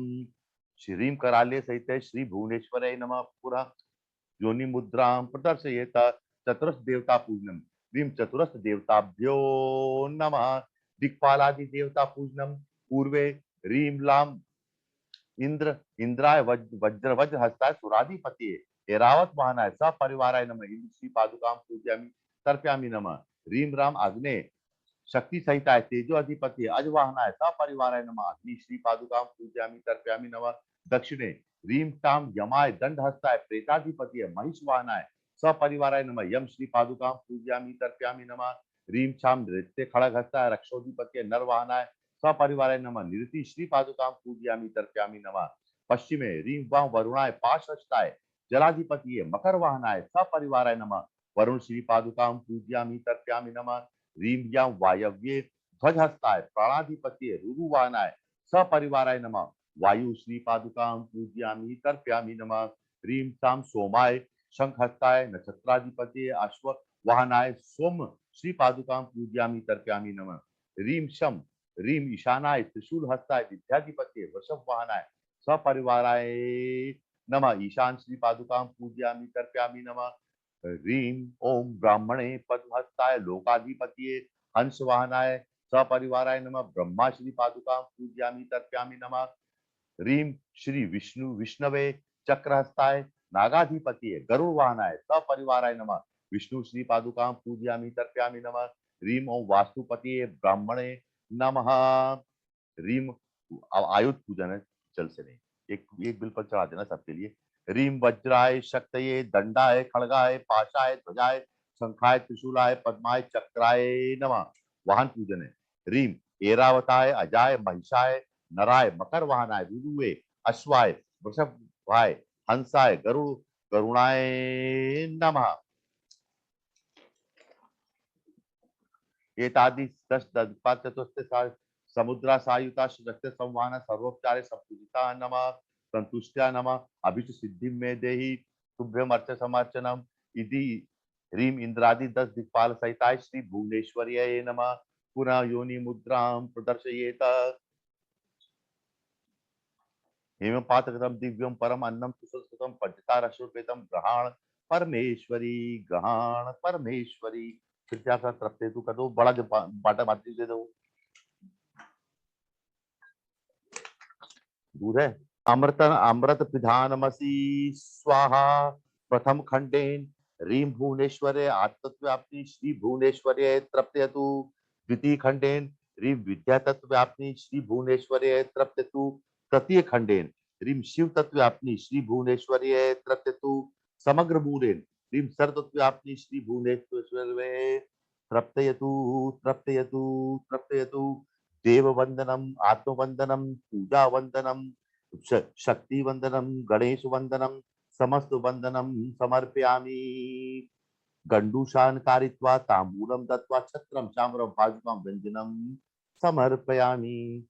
[SPEAKER 2] श्रीं कराले सहित श्री भुवनेश्वराय नमः। पुनः योनि मुद्रां प्रदर्शयेत। चतुरश देवता पूजनम। ह्रीं चतुरश देवताभ्यो नमः। दिक्पालादि देवता पूजनम। पूर्वे ह्रीं लाम इंद्र इंद्राय वज्र हस्ताय सुराधिपति एरावत वाहनाय सपरिवाराय नमः। इंद्र श्री पादुकां पूजयामि तर्पयामि नमः। ह्रीं राम अग्ने शक्ति सहिताय तेजो अधिपति अजवाहनाय सपरिवाराय नमः। अग्नि श्री पादुकां पूजयामि तर्पयामि नमः। दक्षिणे ह्रीं टां यमाय दंडहस्ताय प्रेताधिपति महिषवाहनाय सपरिवाराय नमः। यम श्री पादुकां पूजयामि तर्पयामि नमः। ह्रीं छां नृत्य खड़गहस्ताय रक्षोधिपति नरवाहनाय सपरिवाराय नमः। निरति श्री पादुकां पूजयामि तर्पयामि नमः। पश्चिमे ह्रीं वां वरुणाय पाशहस्ताय जलाधिपति मकर वाहनाय सपरिवाराय नमः। वरुण श्री पादुकां पूजयामि तर्पयामि नमः। ह्रीं यां वायव्ये ध्वजहस्ताय प्राणाधिपति रुरुवाहनाय सपरिवाराय नमः। वायु श्री पादुकां पूजयामि तर्पयामि नमः। ह्रीं सां सोमाय शंखहस्ताय नक्षत्राधिपति अश्व वाहनाय सोम श्री पादुकां पूजयामि तर्पयामि नमः। ह्रीं शम ह्रीं ईशानाय त्रिशूल हस्ताय विद्याधिपति वृषभ वाहनाय सपरिवाराय नमः। ईशान श्री पादुकां पूजयामि तर्पयामि नमः। ह्रीं ओम ब्राह्मणे पद्महस्ताय लोकाधिपति हंस वाहनाय सपरिवाराय नमः। ब्रह्मा श्री पादुकां पूजयामि तर्पयामि नमः। ह्रीं श्री विष्णु विष्णवे चक्रहस्ताय नागाधिपति गरुड़ वाहनाय सपरिवाराय नमः। विष्णु श्री पादुकां पूजयामि तर्पयामि नमः। ह्रीं ओम वास्तुपति ब्राह्मणे नमः। ह्रीं आयुध पूजन है, जल से नहीं, एक बिल पर चढ़ा देना सबके लिए। ह्रीं वज्राय शक्तये दंडाय खड़गाय पाशाय ध्वजाय शंखाय त्रिशूलाय पद्माय चक्राय नमः। वाहन पूजन है। ह्रीं ऐरावताय अजाय महिषाय नराय मकर वाहनाय रुरुवे अश्वाय वृषभाय हंसाय गरुड़ गरुणाय नमः। एतादि 10 चतुर्थ समुद्रा सायुता रक्त संवाहन सर्वोपचारे संपूजिता नमः। संतुष्ट्या नमः। अभिष्ट सिद्धि में देहि तुभ्यम अर्च समर्चनम इति। ह्रीं इंद्रादि 10 दिक्पाल सहिताय श्री भुवनेश्वर्याय नमः। पुनः योनि मुद्रां प्रदर्शयेत। हेमपातकृतं दिव्यं परम अन्नम सुसंस्कृतं पंचतार अश्रुपेतम ग्रहण परमेश्वरी ग्रहण परमेश्वरी। कृत्या का तृप्ते तू कर दो, बड़ा बाटा बाती दे दो। दूध है। अमृत अमृत पिधानमसि स्वाहा। प्रथम खंडेन ह्रीं भुवनेश्वरे आत्मव्याप्ति श्री भुवनेश्वरे तृप्यतु। द्वितीय खंडेन ह्रीं विद्या तत्व्याप्ति श्री भुवनेश्वरे तृप्यतु। तृतीय खंडेन ह्रीं शिव तत्व्याप्ति श्री भुवनेश्वरे तृप्यतु। समग्र मूलेन ह्रीं सर्वतत्व्याप्ति श्री भुवनेश्वरे तृप्यतु तृप्यतु तृप्यतु। देव वंदनम आत्मवंदनम पूजा वंदनम शक्ति वंदनम गणेश वंदनम समस्त वंदनम समर्पयामि। गंडूशान कारित्वा तांबूलम दत्वा छत्रम चाम्रम पादुकां व्यंजनम समर्पयामि।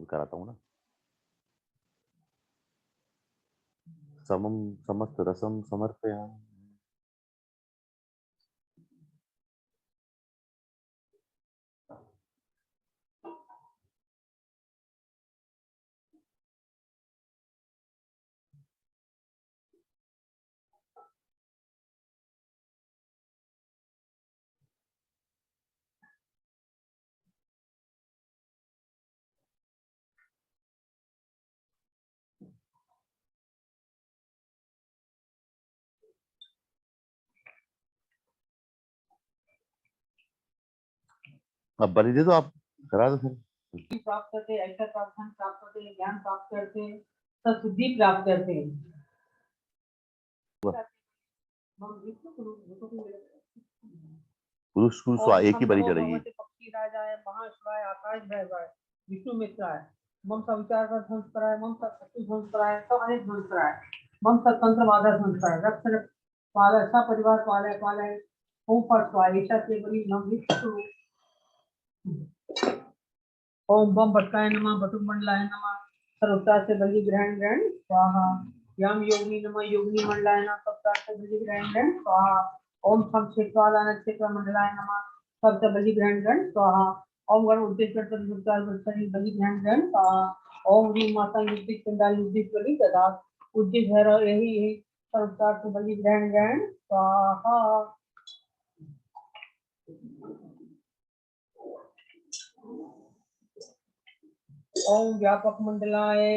[SPEAKER 2] कराता हूँ ना। समम समस्त रसम समर्पयामि। अब बलि दे दो, आप करा दो फिर।
[SPEAKER 3] प्राप्त करते, ऐसा प्राप्त करते, ज्ञान प्राप्त करते, सद्बुद्धि प्राप्त करते।
[SPEAKER 2] पुरुष एक ही बलि चढ़ेगी।
[SPEAKER 3] पक्षी राजाय महाशिवाय आकाश भैरवाय विष्णु मित्राय मम सविचार का ध्वंस कराय मम शत्रु ध्वंस कराय सब अनेक ध्वंस कराय मम सतंत्र बाधा ध्वंस कराय रक्षण पालय सब परिवार पालय पालय ओम फट स्वाहा ईशा से बलि नम विष्णु। ओम बम भटकाय नमः बटुमंडलाय नमः सर्वता से बलि ग्रहण ग्रहण स्वाहा। यम योगिनी नमः योगिनी मंडलाय नमः सप्ताह से बलि ग्रहण ग्रहण स्वाहा। ओम सम क्षेत्रवाला नक्षत्र मंडलाय नमः सप्त बलि ग्रहण ग्रहण स्वाहा। ओम गण उद्देश्य बलि ग्रहण ग्रहण स्वाहा। ओम ह्रीं माता युद्धिक चंडाल युद्धिक बलि तथा उद्देश्य भैरव यही सर्वकार से बलि ग्रहण ग्रहण स्वाहा। ओम व्यापक मंडलाय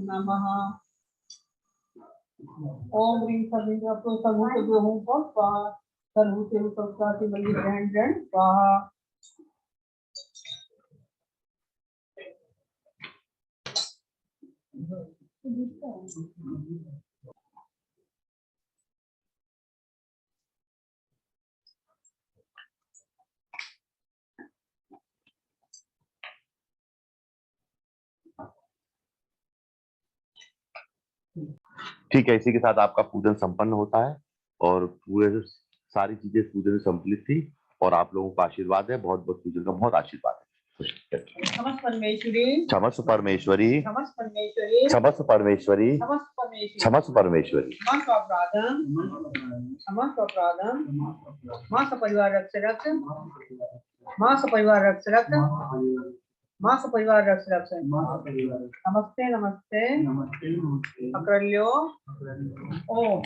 [SPEAKER 3] नमः। ओम ह्रीं सर्वं सर्वभूत हूं स्वाहा। सर्वभूत सर्वकार से बलि ग्रहण ग्रहण स्वाहा।
[SPEAKER 2] ठीक है, इसी के साथ आपका पूजन संपन्न होता है और पूरे सारी चीजें पूजन में संपलित थी और आप लोगों का आशीर्वाद है, बहुत बहुत पूजन का बहुत आशीर्वाद है।
[SPEAKER 3] समस्त परमेश्वरी,
[SPEAKER 2] क्षमस्व परमेश्वरी,
[SPEAKER 3] समस्त परमेश्वरी,
[SPEAKER 2] क्षमस्व परमेश्वरी,
[SPEAKER 3] समस्त परमेश्वरी,
[SPEAKER 2] क्षमस्व परमेश्वरी।
[SPEAKER 3] समस्त अपराधम, समस्त अपराधम, मां सपरिवार रक्ष रक्ष, मां सपरिवार रक्ष रक्ष, मां सपरिवार रक्ष रक्ष। नमस्ते नमस्ते अक्रल्यो ओम।